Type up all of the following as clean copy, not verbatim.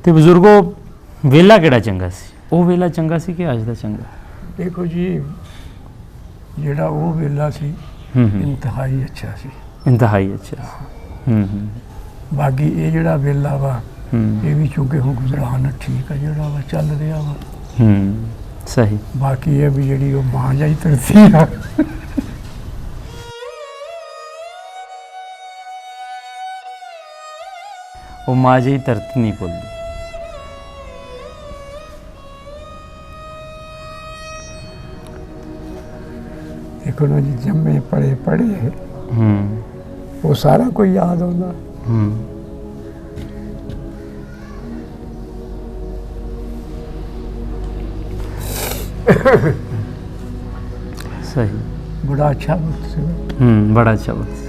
ਤੇ ਬਜ਼ੁਰਗੋ ਵੇਲਾ ਕਿਹੜਾ ਚੰਗਾ ਸੀ? ਉਹ ਵੇਲਾ ਚੰਗਾ ਸੀ ਕਿ ਅੱਜ ਦਾ ਚੰਗਾ? ਦੇਖੋ ਜੀ ਜਿਹੜਾ ਉਹ ਵੇਲਾ ਸੀ ਇੰਤਹਾਈ ਅੱਛਾ ਸੀ, ਇੰਤਹਾਈ ਅੱਛਾ। ਬਾਕੀ ਇਹ ਜਿਹੜਾ ਵੇਲਾ ਵਾ ਇਹ ਵੀ ਚੁੱਕੇ ਹੁਣ ਗੁਜ਼ਰਾਨ ਠੀਕ ਆ ਜਿਹੜਾ ਵਾ ਚੱਲ ਰਿਹਾ ਵਾ। ਸਹੀ। ਬਾਕੀ ਇਹ ਵੀ ਜਿਹੜੀ ਉਹ ਮਾਂ ਜਾਈ ਤਰਸੀ ਆ ਉਹ ਮਾਂ ਜਿਹੀ ਧਰਤੀ ਨਹੀਂ ਭੁੱਲਦੀ। देखो ना जी जम्मे पढ़े पढ़े वो सारा कोई याद होगा। सही। बड़ा अच्छा वक्त से बड़ा अच्छा वक्त।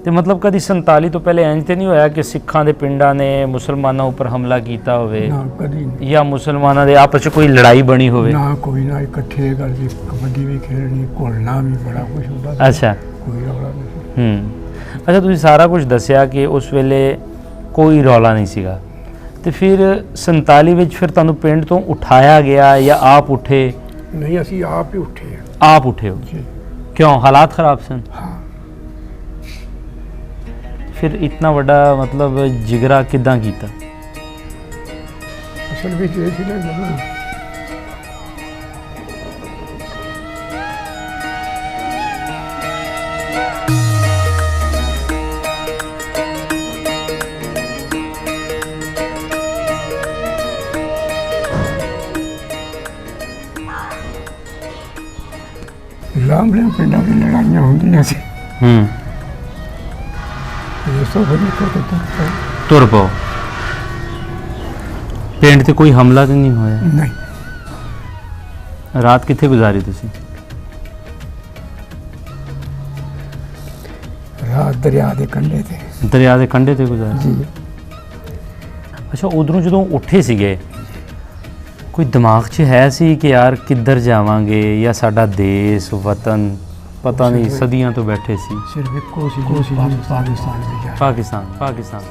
ਤੇ ਮਤਲਬ ਕਦੀ 47 ਤੋਂ ਪਹਿਲੇ ਇੰਜ ਤੇ ਨਹੀਂ ਹੋਇਆ ਕਿ ਸਿੱਖਾਂ ਦੇ ਪਿੰਡਾਂ ਨੇ ਮੁਸਲਮਾਨਾਂ ਉੱਪਰ ਹਮਲਾ ਕੀਤਾ ਹੋਵੇ? ਨਾ ਕਦੀ ਨਹੀਂ। ਜਾਂ ਮੁਸਲਮਾਨਾਂ ਦੇ ਆਪਸ ਵਿੱਚ ਕੋਈ ਲੜਾਈ ਬਣੀ ਹੋਵੇ? ਨਾ ਕੋਈ ਨਾ, ਇਕੱਠੇ ਕਰਕੇ ਕਬੱਡੀ ਵੀ ਖੇਡਣੀ, ਘੁਲਣਾ ਵੀ ਬੜਾ ਕੁਝ ਹੁੰਦਾ ਸੀ। ਅੱਛਾ। ਕੋਈ ਰੌਲਾ ਨਹੀਂ। ਅੱਛਾ, ਤੁਸੀਂ ਸਾਰਾ ਕੁਝ ਦੱਸਿਆ ਕਿ ਉਸ ਵੇਲੇ ਕੋਈ ਰੌਲਾ ਨਹੀਂ ਸੀਗਾ, ਤੇ ਫਿਰ 47 ਵਿੱਚ ਫਿਰ ਤੁਹਾਨੂੰ ਪਿੰਡ ਤੋਂ ਉਠਾਇਆ ਗਿਆ ਜਾਂ ਆਪ ਉੱਠੇ? ਨਹੀਂ, ਅਸੀਂ ਆਪ ਹੀ ਉੱਠੇ। ਆਪ ਉੱਠੇ ਹੋ? ਜੀ। ਕਿਉਂ, ਹਾਲਾਤ ਖਰਾਬ ਸਨ? ਹਾਂ। ਫਿਰ ਇਤਨਾ ਵੱਡਾ ਮਤਲਬ ਜਿਗਰਾ ਕਿੱਦਾਂ ਕੀਤਾ? ਅਸਲ ਵਿੱਚ ਇਹ ਸੀ ਨਾ ਜਦੋਂ ਲਾਂਬਲੇ ਪਿੰਡਾਂ ਦੀ ਲੜਾਈਆਂ ਹੁੰਦੀਆਂ ਸੀ। ਤੁਰ ਪਾਓ। ਪਿੰਡ ਤੇ ਕੋਈ ਹਮਲਾ ਤਾਂ ਨਹੀਂ ਹੋਇਆ? ਨਹੀਂ। ਰਾਤ ਕਿੱਥੇ ਗੁਜ਼ਾਰੀ ਤੁਸੀਂ? ਰਾਤ ਦਰਿਆ ਦੇ ਕੰਢੇ ਤੇ। ਦਰਿਆ ਦੇ ਕੰਢੇ ਤੇ ਗੁਜ਼ਾਰੀ? ਜੀ। ਅੱਛਾ, ਉਧਰੋਂ ਜਦੋਂ ਉੱਠੇ ਸੀਗੇ ਕੋਈ ਦਿਮਾਗ 'ਚ ਹੈ ਸੀ ਕਿ ਯਾਰ ਕਿੱਧਰ ਜਾਵਾਂਗੇ, ਜਾਂ ਸਾਡਾ ਦੇਸ਼ ਵਤਨ ਪਤਾ ਨਹੀਂ ਸਦੀਆਂ ਤੋਂ ਬੈਠੇ ਸੀ? ਸਿਰਫ ਇੱਕੋ ਸੀ ਪਾਕਿਸਤਾਨ ਵਿੱਚ ਜਾ। ਪਾਕਿਸਤਾਨ।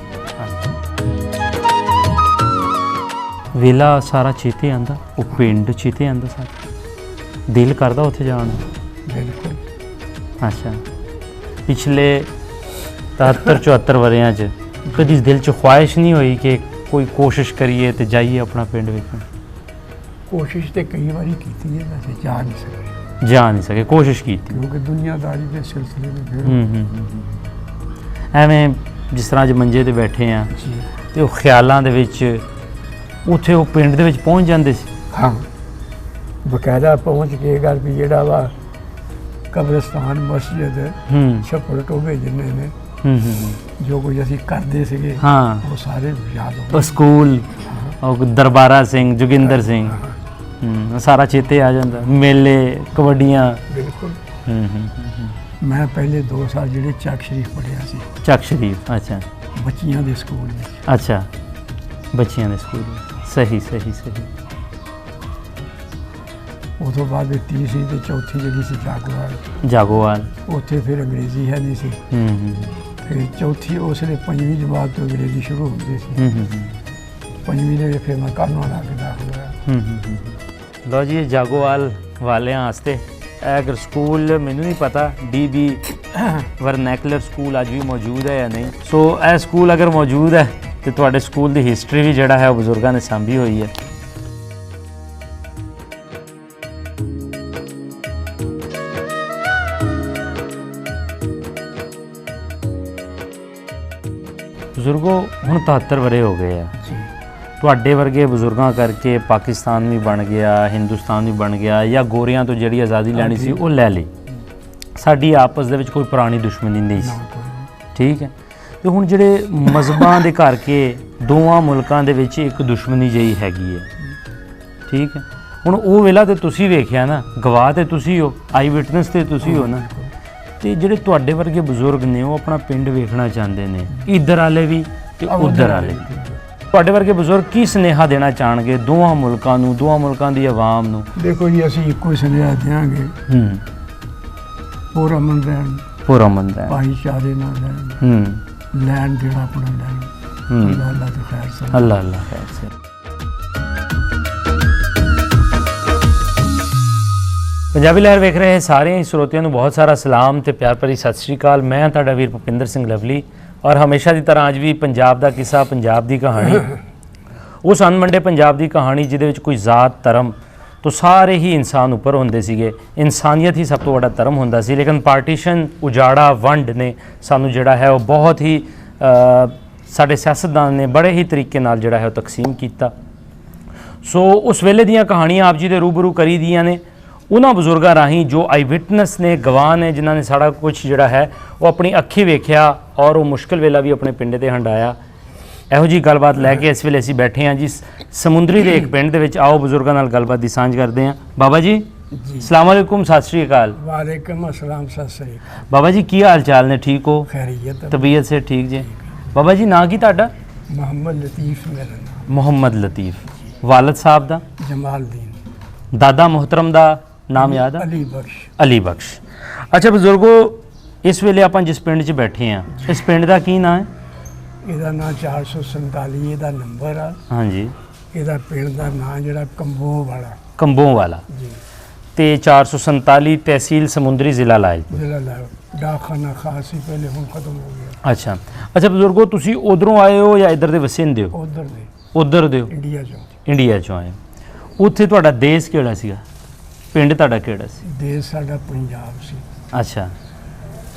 ਵੇਲਾ ਸਾਰਾ ਚੇਤੇ ਆਂਦਾ, ਉਹ ਪਿੰਡ ਚੇਤੇ ਆਂਦਾ, ਸਾਰਾ ਦਿਲ ਕਰਦਾ ਉੱਥੇ ਜਾਣ ਨੂੰ? ਬਿਲਕੁਲ। ਅੱਛਾ, ਪਿਛਲੇ 73-74 ਵਰਿਆਂ 'ਚ ਕਦੀ ਦਿਲ 'ਚ ਖੁਆਇਸ਼ ਨਹੀਂ ਹੋਈ ਕਿ ਕੋਈ ਕੋਸ਼ਿਸ਼ ਕਰੀਏ ਤੇ ਜਾਈਏ ਆਪਣਾ ਪਿੰਡ ਵੇਖਣ? ਕੋਸ਼ਿਸ਼ ਤੇ ਕਈ ਵਾਰੀ ਕੀਤੀ ਹੈ, ਵੈਸੇ ਜਾ ਨਹੀਂ ਸਕੇ। ਕੋਸ਼ਿਸ਼ ਕੀਤੀ ਕਿਉਂਕਿ ਦੁਨੀਆਦਾਰੀ ਦੇ ਸਿਲਸਿਲੇ ਵਿੱਚ ਐਵੇਂ ਜਿਸ ਤਰ੍ਹਾਂ ਅੱਜ ਮੰਜੇ ਤੇ ਬੈਠੇ ਆ ਤੇ ਉਹ ਖਿਆਲਾਂ ਦੇ ਵਿੱਚ ਉੱਥੇ ਉਹ ਪਿੰਡ ਦੇ ਵਿੱਚ ਪਹੁੰਚ ਜਾਂਦੇ ਸੀ। ਹਾਂ, ਬਕਾਇਦਾ ਪਹੁੰਚ ਕੇ ਗੱਲ ਵੀ ਜਿਹੜਾ ਵਾ ਕਬਰਸਤਾਨ, ਮਸਜਿਦ, ਛੱਪੜ ਟੋਭੇ ਜਿੰਨੇ ਨੇ ਜੋ ਕੁਝ ਅਸੀਂ ਕਰਦੇ ਸੀਗੇ ਉਹ ਸਾਰੇ ਯਾਦ ਹੋ। ਸਕੂਲ, ਉਹ ਦਰਬਾਰਾ ਸਿੰਘ, ਜੋਗਿੰਦਰ ਸਿੰਘ, ਸਾਰਾ ਚੇਤੇ ਆ ਜਾਂਦਾ। ਮੇਲੇ, ਕਬੱਡੀਆਂ। ਬਿਲਕੁਲ। ਮੈਂ ਪਹਿਲੇ 2 ਸਾਲ ਜਿਹੜੇ ਚੱਕ ਸ਼ਰੀਫ ਪੜ੍ਹਿਆ ਸੀ। ਚੱਕ ਸ਼ਰੀਫ? ਅੱਛਾ। ਬੱਚੀਆਂ ਦੇ ਸਕੂਲ ਵਿੱਚ। ਅੱਛਾ, ਬੱਚੀਆਂ ਦੇ ਸਕੂਲ। ਸਹੀ। ਉਹ ਤੋਂ ਬਾਅਦ ਤੀਸਰੀ ਤੇ ਚੌਥੀ ਜਿਹੜੀ ਸੀ ਜਾਗੋਵਾਲ। ਉੱਥੇ ਫਿਰ ਅੰਗਰੇਜ਼ੀ ਹੈ ਨਹੀਂ ਸੀ। ਫਿਰ ਚੌਥੀ ਉਸਲੇ 5ਵੀਂ ਜਮਾਤ ਤੋਂ ਅੰਗਰੇਜ਼ੀ ਸ਼ੁਰੂ ਹੁੰਦੀ ਸੀ। 5ਵੀਂ ਦੇ ਫਿਰ ਮੈਂ ਕਰਨ ਲਾ ਕੇ ਦਾਖਲ ਹੋਇਆ। ਲਓ ਜੀ, ਜਾਗੋਵਾਲ ਵਾਲਿਆਂ ਵਾਸਤੇ ਅਗਰ ਸਕੂਲ ਮੈਨੂੰ ਨਹੀਂ ਪਤਾ DB ਵਰਨੈਕੂਲਰ ਸਕੂਲ ਅੱਜ ਵੀ ਮੌਜੂਦ ਹੈ ਜਾਂ ਨਹੀਂ। ਸੋ ਇਹ ਸਕੂਲ ਅਗਰ ਮੌਜੂਦ ਹੈ ਤੇ ਤੁਹਾਡੇ ਸਕੂਲ ਦੀ ਹਿਸਟਰੀ ਵੀ ਜਿਹੜਾ ਹੈ ਉਹ ਬਜ਼ੁਰਗਾਂ ਨੇ ਸਾਂਭੀ ਹੋਈ ਹੈ। ਬਜ਼ੁਰਗੋ ਹੁਣ 73 ਵਰੇ ਹੋ ਗਏ ਆ। ਤੁਹਾਡੇ ਵਰਗੇ ਬਜ਼ੁਰਗਾਂ ਕਰਕੇ ਪਾਕਿਸਤਾਨ ਵੀ ਬਣ ਗਿਆ, ਹਿੰਦੁਸਤਾਨ ਵੀ ਬਣ ਗਿਆ, ਜਾਂ ਗੋਰਿਆਂ ਤੋਂ ਜਿਹੜੀ ਆਜ਼ਾਦੀ ਲੈਣੀ ਸੀ ਉਹ ਲੈ ਲਈ। ਸਾਡੀ ਆਪਸ ਦੇ ਵਿੱਚ ਕੋਈ ਪੁਰਾਣੀ ਦੁਸ਼ਮਣੀ ਨਹੀਂ ਸੀ, ਠੀਕ ਹੈ। ਤੇ ਹੁਣ ਜਿਹੜੇ ਮਜ਼ਹਬਾਂ ਦੇ ਕਰਕੇ ਦੋਵਾਂ ਮੁਲਕਾਂ ਦੇ ਵਿੱਚ ਇੱਕ ਦੁਸ਼ਮਣੀ ਜਿਹੀ ਹੈਗੀ ਹੈ, ਠੀਕ ਹੈ। ਹੁਣ ਉਹ ਵੇਲਾ ਤੇ ਤੁਸੀਂ ਵੇਖਿਆ ਨਾ, ਗਵਾਹ ਤੇ ਤੁਸੀਂ ਹੋ, ਆਈ ਵਿਟਨੈਸ ਤੇ ਤੁਸੀਂ ਹੋ ਨਾ। ਤੇ ਜਿਹੜੇ ਤੁਹਾਡੇ ਵਰਗੇ ਬਜ਼ੁਰਗ ਨੇ ਉਹ ਆਪਣਾ ਪਿੰਡ ਵੇਖਣਾ ਚਾਹੁੰਦੇ ਨੇ, ਇੱਧਰ ਵਾਲੇ ਵੀ ਤੇ ਉੱਧਰ ਵਾਲੇ ਵੀ। ਤੁਹਾਡੇ ਵਰਗੇ ਬਜ਼ੁਰਗ ਕੀ ਸੁਨੇਹਾ ਦੇਣਾ ਚਾਹਣਗੇ ਦੋਵਾਂ ਮੁਲਕਾਂ ਨੂੰ, ਦੋਵਾਂ ਮੁਲਕਾਂ ਦੀ ਆਵਾਮ ਨੂੰ? ਦੇਖੋ ਜੀ, ਅਸੀਂ ਇੱਕੋ ਹੀ ਸੁਨੇਹਾ ਦਿਆਂਗੇ, ਪੁਰਅਮਨ ਰਹਿਣ, ਭਾਈਚਾਰੇ ਨਾਲ ਰਹਿਣ, ਲੈਣ ਦੇਣਾ ਆਪਣਾ ਲੈਣ ਅੱਲਾਹ ਅੱਲਾਹ ਤੋਂ ਖੈਰ ਸੇ ਅੱਲਾਹ ਅੱਲਾਹ ਖੈਰ ਸੇ। ਪੰਜਾਬੀ ਲਹਿਰ ਵੇਖ ਰਹੇ ਸਾਰੇ ਸਰੋਤਿਆਂ ਨੂੰ ਬਹੁਤ ਸਾਰਾ ਸਲਾਮ ਤੇ ਪਿਆਰ ਭਰੀ ਸਤਿ ਸ਼੍ਰੀ ਅਕਾਲ। ਮੈਂ ਤੁਹਾਡਾ ਵੀਰ ਭੁਪਿੰਦਰ ਸਿੰਘ ਲਵਲੀ ਔਰ ਹਮੇਸ਼ਾ ਦੀ ਤਰ੍ਹਾਂ ਅੱਜ ਵੀ ਪੰਜਾਬ ਦਾ ਕਿੱਸਾ, ਪੰਜਾਬ ਦੀ ਕਹਾਣੀ, ਉਸ ਅਣਮੰਡੇ ਪੰਜਾਬ ਦੀ ਕਹਾਣੀ ਜਿਹਦੇ ਵਿੱਚ ਕੋਈ ਜ਼ਾਤ ਧਰਮ ਤੋਂ ਸਾਰੇ ਹੀ ਇਨਸਾਨ ਉੱਪਰ ਹੁੰਦੇ ਸੀਗੇ। ਇਨਸਾਨੀਅਤ ਹੀ ਸਭ ਤੋਂ ਵੱਡਾ ਧਰਮ ਹੁੰਦਾ ਸੀ, ਲੇਕਿਨ ਪਾਰਟੀਸ਼ਨ, ਉਜਾੜਾ, ਵੰਡ ਨੇ ਸਾਨੂੰ ਜਿਹੜਾ ਹੈ ਉਹ ਬਹੁਤ ਹੀ ਸਾਡੇ ਸਿਆਸਤਦਾਨ ਨੇ ਬੜੇ ਹੀ ਤਰੀਕੇ ਨਾਲ ਜਿਹੜਾ ਹੈ ਉਹ ਤਕਸੀਮ ਕੀਤਾ। ਸੋ ਉਸ ਵੇਲੇ ਦੀਆਂ ਕਹਾਣੀਆਂ ਆਪ ਜੀ ਦੇ ਰੂਬਰੂ ਕਰੀ ਦੀਆਂ ਨੇ ਉਹਨਾਂ ਬਜ਼ੁਰਗਾਂ ਰਾਹੀਂ ਜੋ ਆਈ ਵਿਟਨੈਸ ਨੇ, ਗਵਾਹ ਨੇ, ਜਿਨ੍ਹਾਂ ਨੇ ਸਾਰਾ ਕੁਝ ਜਿਹੜਾ ਹੈ ਉਹ ਆਪਣੀ ਅੱਖੀ ਵੇਖਿਆ ਔਰ ਉਹ ਮੁਸ਼ਕਿਲ ਵੇਲਾ ਵੀ ਆਪਣੇ ਪਿੰਡ ਤੇ ਹੰਡਾਇਆ। ਇਹੋ ਜੀ ਗੱਲਬਾਤ ਲੈ ਕੇ ਇਸ ਵੇਲੇ ਅਸੀਂ ਬੈਠੇ ਹਾਂ ਜੀ ਸਮੁੰਦਰੀ ਦੇ ਇੱਕ ਪਿੰਡ ਦੇ ਵਿੱਚ। ਆਓ ਬਜ਼ੁਰਗਾਂ ਨਾਲ ਗੱਲਬਾਤ ਦੀ ਸਾਂਝ ਕਰਦੇ ਹਾਂ। ਬਾਬਾ ਜੀ ਅਸਲਾਮ ਵਾਲੇਕੁਮ, ਸਤਿ ਸ਼੍ਰੀ ਅਕਾਲ। ਵਾਲੇਕੁਮ ਅਸਲਾਮ, ਸਤਿ ਸ਼੍ਰੀ ਅਕਾਲ। ਬਾਬਾ ਜੀ ਕੀ ਹਾਲ ਚਾਲ ਨੇ? ਠੀਕ ਹੋ? ਖੈਰੀਅਤ, ਤਬੀਅਤ ਸੇ ਠੀਕ ਜੀ? ਬਾਬਾ ਜੀ ਨਾਂ ਕੀ ਤੁਹਾਡਾ? ਮੁਹੰਮਦ ਲਤੀਫ ਮੇਰਾ ਨਾਮ। ਮੁਹੰਮਦ ਲਤੀਫ। ਵਾਲਦ ਸਾਹਿਬ ਦਾ? ਜਮਾਲਦੀਨ। ਦਾਦਾ ਮੁਹਤਰਮ ਦਾ ਨਾਮ ਯਾਦ ਆ? ਅਲੀ ਬਖਸ਼। ਅਲੀ ਬਖਸ਼। ਅੱਛਾ ਬਜ਼ੁਰਗੋ, ਇਸ ਵੇਲੇ ਆਪਾਂ ਜਿਸ ਪਿੰਡ 'ਚ ਬੈਠੇ ਹਾਂ, ਇਸ ਪਿੰਡ ਦਾ ਕੀ ਨਾਂ ਹੈ? ਇਹਦਾ ਨਾਂ 447 ਇਹਦਾ ਨੰਬਰ ਆ। ਹਾਂਜੀ। ਇਹਦਾ ਪਿੰਡ ਦਾ ਨਾਂ ਜਿਹੜਾ ਕੰਬੋ ਵਾਲਾ। ਕੰਬੋਂ ਵਾਲਾ ਜੀ। ਤੇ 447 ਤਹਿਸੀਲ ਸਮੁੰਦਰੀ, ਜ਼ਿਲ੍ਹਾ ਲਾਇਲਪੁਰ। ਜ਼ਿਲ੍ਹਾ ਲਾਇਲਪੁਰ। ਡਾਕਖਾਨਾ ਖਾਸ ਸੀ ਪਹਿਲੇ, ਹੁਣ ਖਤਮ ਹੋ ਗਿਆ। ਅੱਛਾ ਅੱਛਾ ਬਜ਼ੁਰਗੋ, ਤੁਸੀਂ ਉਧਰੋਂ ਆਏ ਹੋ ਜਾਂ ਇੱਧਰ ਦੇ ਵਸਿੰਦੇ ਹੋ? ਉਧਰ ਦੇ। ਉਧਰ ਦੇ ਹੋ? ਇੰਡੀਆ ਚੋਂ। ਇੰਡੀਆ ਚੋਂ ਆਏ। ਉੱਥੇ ਤੁਹਾਡਾ ਦੇਸ਼ ਕਿਹੜਾ ਸੀਗਾ? ਪਿੰਡ ਤੁਹਾਡਾ ਕਿਹੜਾ ਸੀ? ਦੇਸ਼ ਸਾਡਾ ਪੰਜਾਬ ਸੀ। ਅੱਛਾ।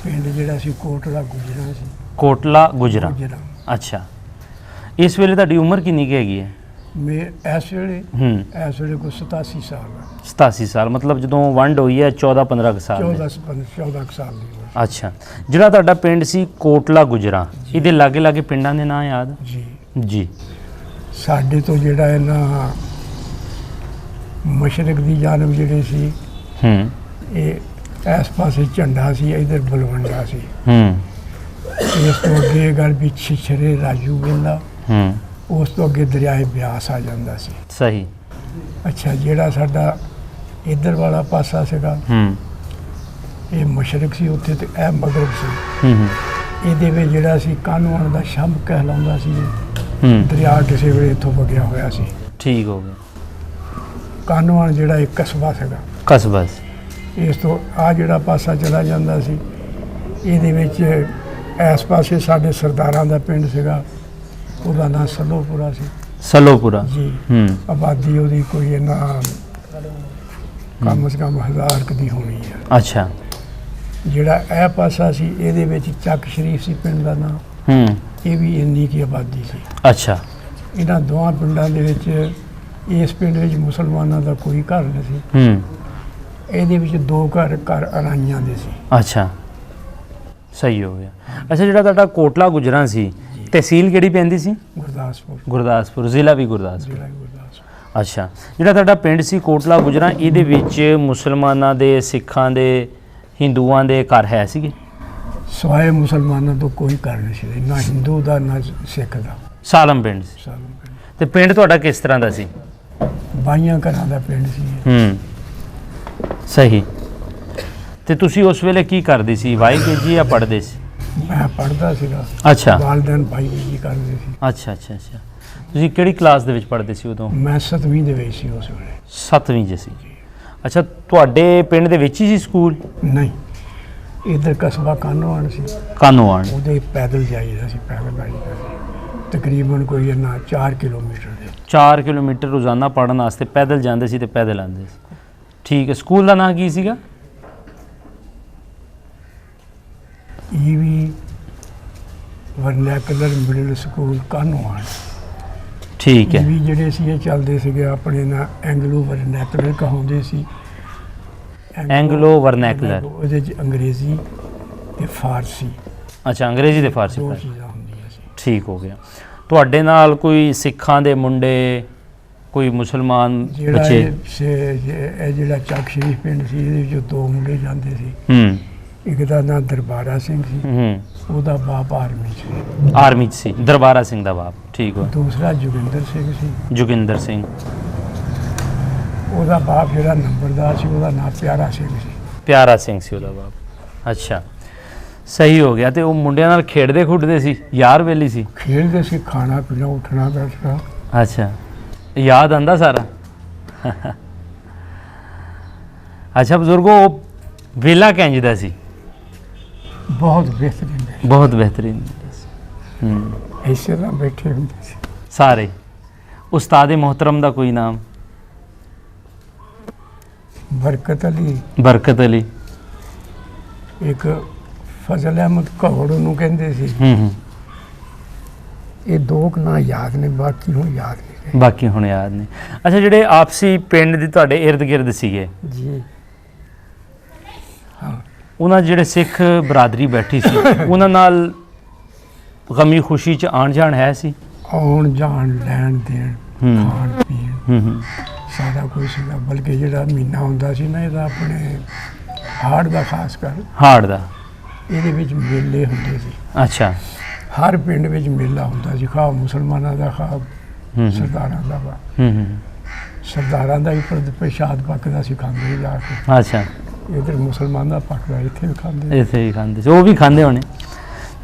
ਪਿੰਡ ਜਿਹੜਾ ਸੀ ਕੋਟਲਾ ਗੁਜਰਾ ਸੀ। ਕੋਟਲਾ ਗੁਜਰਾ। ਗੁਜਰਾ। ਅੱਛਾ। ਇਸ ਵੇਲੇ ਤੁਹਾਡੀ ਉਮਰ ਕਿੰਨੀ ਕੁ ਹੈਗੀ ਹੈ? ਇਸ ਵੇਲੇ ਕੋਈ 87 ਸਾਲ ਆ। 87 ਸਾਲ, ਮਤਲਬ ਜਦੋਂ ਵੰਡ ਹੋਈ ਹੈ 14-15 ਸਾਲ ਦੇ। 14 ਸਾਲ ਦੀ ਉਮਰ। ਅੱਛਾ। ਜਿਹੜਾ ਤੁਹਾਡਾ ਪਿੰਡ ਸੀ ਕੋਟਲਾ ਗੁਜਰਾ, ਇਹਦੇ ਲਾਗੇ ਲਾਗੇ ਪਿੰਡਾਂ ਦੇ ਨਾਂ ਯਾਦ? ਜੀ ਜੀ। ਸਾਡੇ ਤੋਂ ਜਿਹੜਾ ਇਹਨਾਂ ਮਸ਼ਰਕ ਦੀ ਜਾਨਬ ਜਿਹੜੇ ਸੀ, ਇਹ ਇਸ ਪਾਸੇ ਝੰਡਾ ਸੀ, ਇਧਰ ਬਲਵੰਡਾ ਸੀ। ਇਸ ਤੋਂ ਅੱਗੇ ਗੱਲ ਵੀ ਛਿਛਰੇ ਰਾਜੂ ਵੇਲਾ, ਉਸ ਤੋਂ ਅੱਗੇ ਦਰਿਆਏ ਬਿਆਸ ਆ ਜਾਂਦਾ ਸੀ। ਸਹੀ। ਅੱਛਾ, ਜਿਹੜਾ ਸਾਡਾ ਇੱਧਰ ਵਾਲਾ ਪਾਸਾ ਸੀਗਾ ਇਹ ਮਸ਼ਰਕ ਸੀ, ਉੱਥੇ ਤੇ ਇਹ ਮਗਰਬ ਸੀ। ਇਹਦੇ ਵਿੱਚ ਜਿਹੜਾ ਸੀ ਕਾਨੂੰਨ ਦਾ ਸ਼ੰਭ ਕਹਿਲਾਉਂਦਾ ਸੀ। ਦਰਿਆ ਕਿਸੇ ਵੇਲੇ ਇੱਥੋਂ ਵਗਿਆ ਹੋਇਆ ਸੀ। ਠੀਕ ਹੋ ਗਿਆ। ਕਾਨੂੰਨ ਜਿਹੜਾ ਇੱਕ ਕਸਬਾ ਸੀਗਾ। ਕਸਬਾ ਸੀ। ਇਸ ਤੋਂ ਆ ਜਿਹੜਾ ਪਾਸਾ ਚਲਾ ਜਾਂਦਾ ਸੀ, ਇਹਦੇ ਵਿੱਚ ਇਸ ਪਾਸੇ ਸਾਡੇ ਸਰਦਾਰਾਂ ਦਾ ਪਿੰਡ ਸੀਗਾ, ਉਹਦਾ ਨਾਂ ਸਲੋਪੁਰਾ ਸੀ। ਸਲੋਪੁਰਾ ਜੀ। ਆਬਾਦੀ ਉਹਦੀ ਕੋਈ ਇਹਨਾਂ ਕਮ ਸੇ ਕਮ 1000 ਕੁ ਦੀ ਹੋਣੀ ਹੈ। ਅੱਛਾ। ਜਿਹੜਾ ਇਹ ਪਾਸਾ ਸੀ, ਇਹਦੇ ਵਿੱਚ ਚੱਕ ਸ਼ਰੀਫ ਸੀ ਪਿੰਡ ਦਾ ਨਾਂ। ਇਹ ਵੀ ਇੰਨੀ ਕੀ ਆਬਾਦੀ ਸੀ। ਅੱਛਾ। ਇਹਨਾਂ ਦੋਵਾਂ ਪਿੰਡਾਂ ਦੇ ਵਿੱਚ, ਇਸ ਪਿੰਡ ਵਿੱਚ ਮੁਸਲਮਾਨਾਂ ਦਾ ਕੋਈ ਘਰ ਨਹੀਂ ਸੀ। ਇਹਦੇ ਵਿੱਚ 2 ਘਰ ਅਰਾਈਆਂ ਦੇ ਸੀ। ਅੱਛਾ। ਸਹੀ ਹੋ ਗਿਆ। ਅੱਛਾ, ਜਿਹੜਾ ਤੁਹਾਡਾ ਕੋਟਲਾ ਗੁਜਰਾ ਸੀ, ਤਹਿਸੀਲ ਕਿਹੜੀ ਪੈਂਦੀ ਸੀ? ਗੁਰਦਾਸਪੁਰ। ਗੁਰਦਾਸਪੁਰ, ਜ਼ਿਲ੍ਹਾ ਵੀ ਗੁਰਦਾਸਪੁਰ। ਜ਼ਿਲ੍ਹਾ ਗੁਰਦਾਸਪੁਰ। ਅੱਛਾ। ਜਿਹੜਾ ਤੁਹਾਡਾ ਪਿੰਡ ਸੀ ਕੋਟਲਾ ਗੁਜਰਾ, ਇਹਦੇ ਵਿੱਚ ਮੁਸਲਮਾਨਾਂ ਦੇ, ਸਿੱਖਾਂ ਦੇ, ਹਿੰਦੂਆਂ ਦੇ ਘਰ ਹੈ ਸੀਗੇ? ਸਵਾਏ ਮੁਸਲਮਾਨਾਂ ਤੋਂ ਕੋਈ ਘਰ ਨਹੀਂ ਸੀ, ਨਾ ਹਿੰਦੂ ਦਾ ਨਾ ਸਿੱਖ ਦਾ। ਸਾਲਮ ਪਿੰਡ ਸੀ। ਸਾਲਮ ਪਿੰਡ। ਤੇ ਪਿੰਡ ਤੁਹਾਡਾ ਕਿਸ ਤਰ੍ਹਾਂ ਦਾ ਸੀ? 22 ਘਰਾਂ ਦਾ ਪਿੰਡ ਸੀ। ਸਹੀ। ਤੇ ਤੁਸੀਂ ਉਸ ਵੇਲੇ ਕੀ ਕਰਦੇ ਸੀ? YKG ਜਾਂ ਪੜ੍ਹਦੇ ਸੀ? ਮੈਂ ਪੜ੍ਹਦਾ ਸੀਗਾ। ਅੱਛਾ। ਵਾਲਦੈਨ YKG ਕਰਦੇ ਸੀ। ਅੱਛਾ ਅੱਛਾ ਅੱਛਾ। ਤੁਸੀਂ ਕਿਹੜੀ ਕਲਾਸ ਦੇ ਵਿੱਚ ਪੜ੍ਹਦੇ ਸੀ ਉਦੋਂ? ਮੈਂ 7ਵੀਂ ਦੇ ਵਿੱਚ ਸੀ ਉਸ ਵੇਲੇ। 7ਵੀਂ 'ਚ ਸੀ। ਅੱਛਾ, ਤੁਹਾਡੇ ਪਿੰਡ ਦੇ ਵਿੱਚ ਹੀ ਸੀ ਸਕੂਲ? ਨਹੀਂ, ਇੱਧਰ ਕਸਬਾ ਕਾਨੋਆਣ ਸੀ। ਕਾਨੋਆਣ। ਉਹਦੇ ਪੈਦਲ ਜਾਈਦਾ ਸੀ, ਪੈਦਲ ਆਈਦਾ ਸੀ। ਤਕਰੀਬਨ ਕੋਈ ਇੰਨਾ 4 ਕਿਲੋਮੀਟਰ ਦੇ। 4 ਕਿਲੋਮੀਟਰ ਰੋਜ਼ਾਨਾ ਪੜ੍ਹਨ ਵਾਸਤੇ ਪੈਦਲ ਜਾਂਦੇ ਸੀ ਤੇ ਪੈਦਲ ਆਉਂਦੇ ਸੀ। ਠੀਕ ਹੈ। ਸਕੂਲ ਦਾ ਨਾਂ ਕੀ ਸੀਗਾ? EV ਵਰਨੈਕੂਲਰ ਮਿਡਲ ਸਕੂਲ ਕਾਨੋਆਣ। ਠੀਕ ਹੈ। EV ਜਿਹੜੇ ਸੀ ਇਹ ਚੱਲਦੇ ਸੀਗੇ ਆਪਣੇ ਨਾਲ ਐਂਗਲੋ ਵਰਨੈਕੂਲਰ ਕਹਾਉਂਦੇ ਸੀ। Anglo vernacular. ਉਹਦੇ 'ਚ ਅੰਗਰੇਜ਼ੀ ਤੇ ਫਾਰਸੀ। ਅੱਛਾ, ਅੰਗਰੇਜ਼ੀ ਤੇ ਫਾਰਸੀ 2 ਚੀਜ਼ਾਂ ਹੁੰਦੀਆਂ ਸੀ। ਠੀਕ ਹੋ ਗਿਆ। ਤੁਹਾਡੇ ਨਾਲ ਕੋਈ ਸਿੱਖਾਂ ਦੇ ਮੁੰਡੇ, ਕੋਈ ਮੁਸਲਮਾਨ ਬੱਚੇ? ਇਹ ਜਿਹੜਾ ਚੱਕ ਸ਼ਰੀਫ ਪਿੰਡ ਸੀ, ਇਹਦੇ ਵਿੱਚ 2 ਮੁੰਡੇ ਜਾਂਦੇ ਸੀ। ਇੱਕ ਦਾ ਨਾਂ ਦਰਬਾਰਾ ਸਿੰਘ ਸੀ, ਉਹਦਾ ਬਾਪ ਆਰਮੀ 'ਚ ਸੀ। ਆਰਮੀ 'ਚ ਸੀ ਦਰਬਾਰਾ ਸਿੰਘ ਦਾ ਬਾਪ। ਠੀਕ ਹੋ। ਦੂਸਰਾ ਜੋਗਿੰਦਰ ਸਿੰਘ ਸੀ। ਜੋਗਿੰਦਰ ਸਿੰਘ। ਉਹਦਾ ਬਾਪ ਜਿਹੜਾ ਨੰਬਰਦਾਰ ਸੀ, ਉਹਦਾ ਨਾਂ ਪਿਆਰਾ ਸਿੰਘ ਸੀ। ਪਿਆਰਾ ਸਿੰਘ ਸੀ ਉਹਦਾ ਬਾਪ। ਅੱਛਾ, ਸਹੀ ਹੋ ਗਿਆ। ਤੇ ਉਹ ਮੁੰਡਿਆਂ ਨਾਲ ਖੇਡਦੇ ਖੁੱਡਦੇ ਸੀ, ਯਾਰ ਵੇਲੀ ਸੀ? ਖੇਡਦੇ ਸੀ, ਖਾਣਾ ਪੀਣਾ, ਉੱਠਣਾ ਬੈਠਣਾ। ਅੱਛਾ, ਯਾਦ ਆਂਦਾ ਸਾਰਾ? ਅੱਛਾ ਬਜ਼ੁਰਗੋ, ਉਹ ਵੇਲਾ ਕਿੰਜ ਦਾ ਸੀ? ਬਹੁਤ ਬਿਹਤਰੀਨ ਹੈ। ਬਹੁਤ ਬਿਹਤਰੀਨ ਹੁੰਦਾ ਸੀ। ਇਸੇ ਤਰ੍ਹਾਂ ਬੈਠੇ ਹੁੰਦੇ ਸੀ ਸਾਰੇ। ਉਸਤਾਦ ਮੁਹਤਰਮ ਦਾ ਕੋਈ ਨਾਮ? ਬਰਕਤ ਅਲੀ। ਬਰਕਤ ਅਲੀ। ਇੱਕ ਫਜ਼ਲ ਅਹਿਮਦ ਕੌੜ ਉਹਨੂੰ ਕਹਿੰਦੇ ਸੀ। ਇਹ ਦੋ ਕੁ ਨਾਂ ਯਾਦ ਨੇ, ਬਾਕੀ ਹੁਣ ਯਾਦ ਨਹੀਂ। ਬਾਕੀ ਹੁਣ ਯਾਦ ਨਹੀਂ। ਅੱਛਾ, ਜਿਹੜੇ ਆਪਸੀ ਪਿੰਡ ਦੇ ਤੁਹਾਡੇ ਇਰਦ ਗਿਰਦ ਸੀਗੇ ਜੀ, ਹਾਂ, ਉਹਨਾਂ ਜਿਹੜੇ ਸਿੱਖ ਬਰਾਦਰੀ ਬੈਠੀ ਸੀ ਉਹਨਾਂ ਨਾਲ ਗਮੀ ਖੁਸ਼ੀ ਚ ਆਣ ਜਾਣ ਹੈ ਸੀ? ਆਉਣ ਜਾਣ, ਲੈਣ ਦੇਣ, ਖਾਣ ਪੀਣ, ਸਾਰਾ ਕੁਝ ਸੀਗਾ। ਬਲਕਿ ਜਿਹੜਾ ਮਹੀਨਾ ਹੁੰਦਾ ਸੀ ਨਾ ਇਹਦਾ, ਆਪਣੇ ਹਾੜ ਦਾ, ਖਾਸ ਕਰ ਹਾੜ ਦਾ, ਇਹਦੇ ਵਿੱਚ ਮੇਲੇ ਹੁੰਦੇ ਸੀ। ਅੱਛਾ। ਹਰ ਪਿੰਡ ਵਿੱਚ ਮੇਲਾ ਹੁੰਦਾ ਸੀ, ਖਾ ਮੁਸਲਮਾਨਾਂ ਦਾ, ਖਾ ਸਰਦਾਰਾਂ ਦਾ ਵਾ। ਸਰਦਾਰਾਂ ਦਾ ਹੀ ਪ੍ਰਸ਼ਾਦ ਪੱਕਦਾ ਸੀ, ਖਾਂਦੇ ਜਾ ਕੇ। ਅੱਛਾ। ਇੱਧਰ ਮੁਸਲਮਾਨ ਦਾ ਪੱਕਦਾ, ਇੱਥੇ ਵੀ ਖਾਂਦੇ, ਇੱਥੇ ਹੀ ਖਾਂਦੇ ਸੀ, ਉਹ ਵੀ ਖਾਂਦੇ ਹੋਣੇ।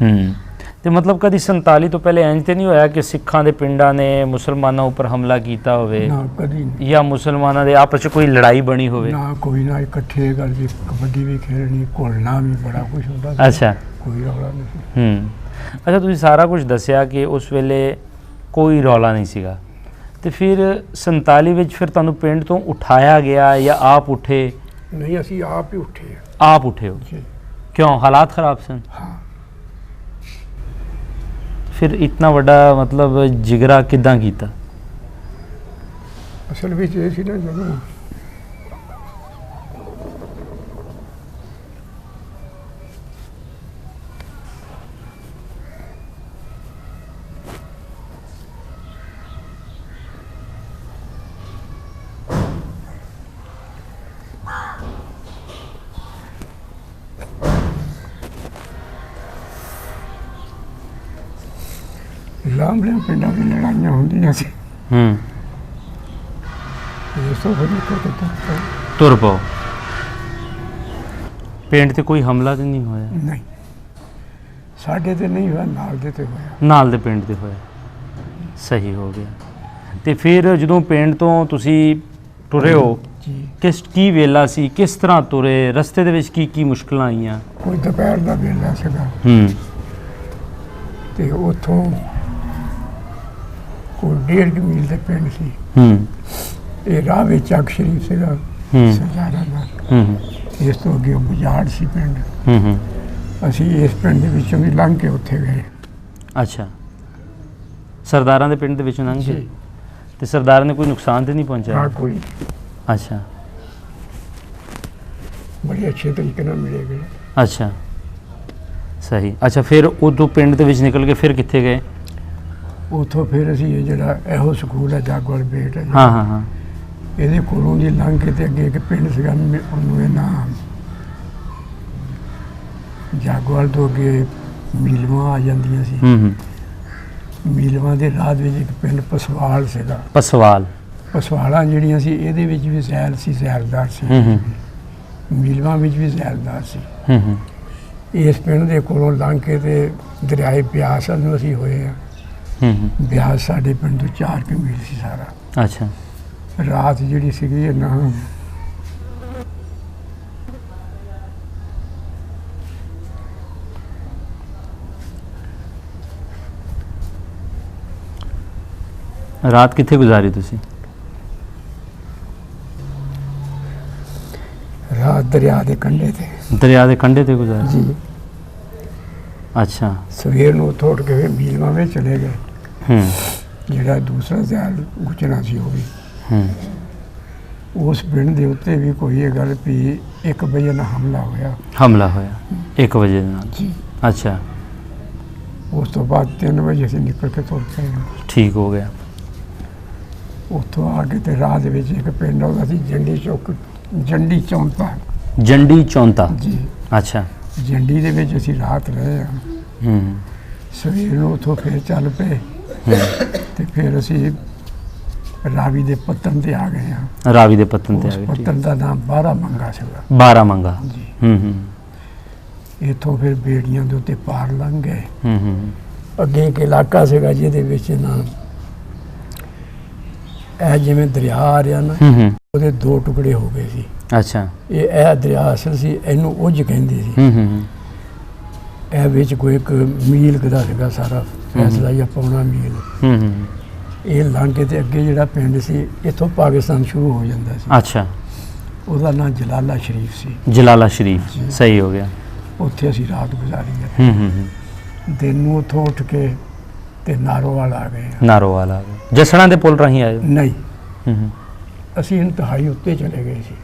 ਤੇ ਮਤਲਬ ਕਦੀ 47 ਤੋਂ ਪਹਿਲੇ ਇੰਜ ਤੇ ਨਹੀਂ ਹੋਇਆ ਕਿ ਸਿੱਖਾਂ ਦੇ ਪਿੰਡਾਂ ਨੇ ਮੁਸਲਮਾਨਾਂ ਉੱਪਰ ਹਮਲਾ ਕੀਤਾ ਹੋਵੇ? ਨਾ, ਕਦੀ ਨਹੀਂ। ਜਾਂ ਮੁਸਲਮਾਨਾਂ ਦੇ ਆਪਸ ਚ ਕੋਈ ਲੜਾਈ ਬਣੀ ਹੋਵੇ? ਨਾ, ਕੋਈ ਨਾ। ਇਕੱਠੇ ਕਰਕੇ ਕਬੱਡੀ ਵੀ ਖੇਡਣੀ, ਘੁਲਣਾ ਵੀ, ਬੜਾ ਕੁਝ ਹੁੰਦਾ ਸੀ। ਅੱਛਾ। ਕੋਈ ਰੌਲਾ ਨਹੀਂ ਸੀ। ਅੱਛਾ, ਤੁਸੀਂ ਸਾਰਾ ਕੁਝ ਦੱਸਿਆ ਕਿ ਉਸ ਵੇਲੇ ਕੋਈ ਰੌਲਾ ਨਹੀਂ ਸੀਗਾ, ਤੇ ਫਿਰ 47 ਵਿੱਚ ਫਿਰ ਤੁਹਾਨੂੰ ਪਿੰਡ ਤੋਂ ਉਠਾਇਆ ਗਿਆ ਜਾਂ ਆਪ ਉੱਠੇ? ਨਹੀਂ, ਅਸੀਂ ਆਪ ਹੀ ਉੱਠੇ। ਆਪ ਉੱਠੇ ਹੋ? ਜੀ। ਕਿਉਂ, ਹਾਲਾਤ ਖਰਾਬ ਸਨ? ਹਾਂ। ਫਿਰ ਇਤਨਾ ਵੱਡਾ ਮਤਲਬ ਜਿਗਰਾ ਕਿੱਦਾਂ ਕੀਤਾ? ਅਸਲ ਵਿੱਚ ਇਹ ਸੀ ਨਾ, ਜਦੋਂ ਲਾਂਬੜਿਆਂ ਪਿੰਡਾਂ ਵਿੱਚ ਲੜਾਈਆਂ ਹੁੰਦੀਆਂ ਸੀ, ਇਸ ਤੋਂ ਫਿਰ ਨਿਕਲ ਕੇ ਤੁਰ ਪਓ। ਪਿੰਡ ਤੇ ਕੋਈ ਹਮਲਾ ਤੇ ਨਹੀਂ ਹੋਇਆ? ਨਹੀਂ, ਸਾਡੇ ਤੇ ਨਹੀਂ ਹੋਇਆ, ਨਾਲ ਦੇ ਤੇ ਹੋਇਆ। ਨਾਲ ਦੇ ਪਿੰਡ ਤੇ ਹੋਇਆ। ਸਹੀ ਹੋ ਗਿਆ। ਤੇ ਫਿਰ ਜਦੋਂ ਪਿੰਡ ਤੋਂ ਤੁਸੀਂ ਟੁਰੇ ਹੋ, ਜੀ, ਕੀ ਵੇਲਾ ਸੀ, ਕਿਸ ਤਰ੍ਹਾਂ ਤੁਰੇ, ਰਸਤੇ ਦੇ ਵਿੱਚ ਕੀ ਮੁਸ਼ਕਲਾਂ ਆਈਆਂ? ਕੋਈ ਦੁਪਹਿਰ ਦਾ ਵੇਲਾ ਸੀਗਾ, ਤੇ ਉੱਥੋਂ ਕੋਈ 1.5 ਮੀਲ ਦੇ ਪਿੰਡ ਸੀ। ਇਹ ਰਾਹ ਵਿੱਚ ਚੱਕ ਸ਼ਰੀਫ ਸੀਗਾ ਸਰਦਾਰਾਂ ਦਾ। ਇਸ ਤੋਂ ਅੱਗੇ ਬੁਝਾੜ ਸੀ ਪਿੰਡ। ਅਸੀਂ ਇਸ ਪਿੰਡ ਦੇ ਵਿੱਚੋਂ ਵੀ ਲੰਘ ਕੇ ਉੱਥੇ ਗਏ। ਅੱਛਾ, ਸਰਦਾਰਾਂ ਦੇ ਪਿੰਡ ਦੇ ਵਿੱਚੋਂ ਲੰਘ ਗਏ? ਤੇ ਸਰਦਾਰਾਂ ਨੇ ਕੋਈ ਨੁਕਸਾਨ ਤੇ ਨਹੀਂ ਪਹੁੰਚਾਇਆ? ਹਾਂ, ਕੋਈ। ਅੱਛਾ, ਬੜੇ ਅੱਛੇ ਤਰੀਕੇ ਨਾਲ ਮਿਲੇ ਗਏ। ਅੱਛਾ, ਸਹੀ। ਅੱਛਾ, ਫਿਰ ਉਦੋਂ ਪਿੰਡ ਦੇ ਵਿੱਚ ਨਿਕਲ ਕੇ ਫਿਰ ਕਿੱਥੇ ਗਏ? ਉੱਥੋਂ ਫਿਰ ਅਸੀਂ ਇਹ ਜਿਹੜਾ ਇਹੋ ਸਕੂਲ ਹੈ ਜਾਗਵਾਲ ਬੇਟ ਹੈ, ਹਾਂ, ਇਹਦੇ ਕੋਲੋਂ ਦੀ ਲੰਘ ਕੇ ਤੇ ਅੱਗੇ ਇੱਕ ਪਿੰਡ ਸੀਗਾ, ਉਹਨੂੰ ਇਹ ਨਾਮ ਜਾਗਵਾਲ ਤੋਂ ਅੱਗੇ ਮੀਲਵਾਂ ਆ ਜਾਂਦੀਆਂ ਸੀ। ਮੀਲਵਾਂ ਦੇ ਰਾਹ ਵਿੱਚ ਇੱਕ ਪਿੰਡ ਪਸਵਾਲ ਸੀਗਾ। ਪਸਵਾਲਾਂ ਜਿਹੜੀਆਂ ਸੀ, ਇਹਦੇ ਵਿੱਚ ਵੀ ਜ਼ੈਲ ਸੀ, ਜ਼ੈਲਦਾਰ ਸੀ। ਮੀਲਵਾਂ ਵਿੱਚ ਵੀ ਜ਼ੈਲਦਾਰ ਸੀ। ਇਸ ਪਿੰਡ ਦੇ ਕੋਲੋਂ ਲੰਘ ਕੇ ਤੇ ਦਰਿਆਏ ਬਿਆਸ ਨੂੰ ਅਸੀਂ ਹੋਏ ਆ। ਬਿਆਸ ਸਾਡੇ ਪਿੰਡ ਤੋਂ 4 ਮੀਲ ਸੀ ਸਾਰਾ। ਅੱਛਾ। ਰਾਤ ਜਿਹੜੀ ਸੀਗੀ ਇਹ ਨਾ ਰਾਤ ਕਿੱਥੇ ਗੁਜ਼ਾਰੀ ਤੁਸੀਂ? ਰਾਤ ਦਰਿਆ ਦੇ ਕੰਢੇ ਤੇ। ਦਰਿਆ ਦੇ ਕੰਢੇ ਤੇ ਗੁਜ਼ਾਰੀ? ਜੀ। ਅੱਛਾ। ਸਵੇਰ ਨੂੰ ਉੱਥੋਂ ਉੱਠ ਕੇ ਫਿਰ ਮੀਲਵਾਂ ਵਿੱਚ ਚਲੇ ਗਏ। ਜਿਹੜਾ ਦੂਸਰਾ ਜ਼ੈਲ ਗੁਚਣਾ ਸੀ ਉਹ ਵੀ। ਉਸ ਪਿੰਡ ਦੇ ਉੱਤੇ ਵੀ ਕੋਈ ਇਹ ਗੱਲ ਵੀ 1 ਵਜੇ ਨਾਲ ਹਮਲਾ ਹੋਇਆ 1 ਵਜੇ ਦੇ ਨਾਲ? ਜੀ। ਅੱਛਾ। ਉਸ ਤੋਂ ਬਾਅਦ 3 ਵਜੇ ਅਸੀਂ ਨਿਕਲ ਕੇ ਤੁਰ ਪਏ। ਠੀਕ ਹੋ ਗਿਆ। ਉੱਥੋਂ ਆ ਕੇ ਤੇ ਰਾਹ ਦੇ ਵਿੱਚ ਇੱਕ ਪਿੰਡ ਆਉਂਦਾ ਸੀ ਜੰਡੀ ਚੌਂਤਾ। ਜੀ। ਅੱਛਾ। ਜੰਡੀ ਦੇ ਵਿੱਚ ਅਸੀਂ ਰਾਤ ਰਹੇ ਹਾਂ। ਸਵੇਰ ਨੂੰ ਉੱਥੋਂ ਫਿਰ ਚੱਲ ਪਏ ਤੇ ਫਿਰ ਅਸੀਂ ਰਾਵੀ ਦੇ ਪੱਤਨ ਤੇ ਆ ਗਏ ਹਾਂ। ਉਸ ਪੱਤਨ ਦਾ ਨਾਮ 12 ਮੰਗਾ ਸੀਗਾ। 12 ਮੰਗਾ। ਜੀ। ਇੱਥੋਂ ਫਿਰ ਬੇੜੀਆਂ ਦੇ ਉੱਤੇ ਪਾਰ ਲੰਘ ਗਏ। ਅੱਗੇ ਇੱਕ ਇਲਾਕਾ ਸੀਗਾ ਜਿਹਦੇ ਵਿੱਚ ਨਾ ਇਹ ਜਿਵੇਂ ਦਰਿਆ ਆ ਰਿਹਾ ਨਾ, ਉਹਦੇ ਦੋ ਟੁਕੜੇ ਹੋ ਗਏ ਸੀ। ਅੱਛਾ, ਇਹ ਦਰਿਆ ਅਸਲ ਸੀ, ਇਹਨੂੰ ਉਜ ਕਹਿੰਦੇ ਸੀ। ਇਹ ਵਿੱਚ ਕੋਈ ਇੱਕ ਮੀਲ ਦਾ ਸੀਗਾ ਸਾਰਾ, ਫੈਸਲਾ ਜਾਂ ਪੌਣਾ ਮੀਲ। ਇਹ ਲੰਘ ਕੇ ਤੇ ਅੱਗੇ ਜਿਹੜਾ ਪਿੰਡ ਸੀ, ਇੱਥੋਂ ਪਾਕਿਸਤਾਨ ਸ਼ੁਰੂ ਹੋ ਜਾਂਦਾ ਸੀ। ਅੱਛਾ, ਉਹਦਾ ਨਾਂ ਜਲਾਲਾ ਸ਼ਰੀਫ ਸੀ। ਜਲਾਲਾ ਸ਼ਰੀਫ, ਸਹੀ ਹੋ ਗਿਆ। ਉੱਥੇ ਅਸੀਂ ਰਾਤ ਗੁਜ਼ਾਰੀ ਹੈ। ਦਿਨ ਨੂੰ ਉੱਥੋਂ ਉੱਠ ਕੇ ਤੇ ਨਾਰੋਵਾਲ ਆ ਗਏ। ਨਾਰੋਵਾਲ ਆ ਗਏ। ਜਸੜਾਂ ਦੇ ਪੁਲ ਰਾਹੀਂ ਆਏ? ਨਹੀਂ, ਅਸੀਂ ਇੰਤਹਾਈ ਉੱਤੇ ਚਲੇ ਗਏ ਸੀ।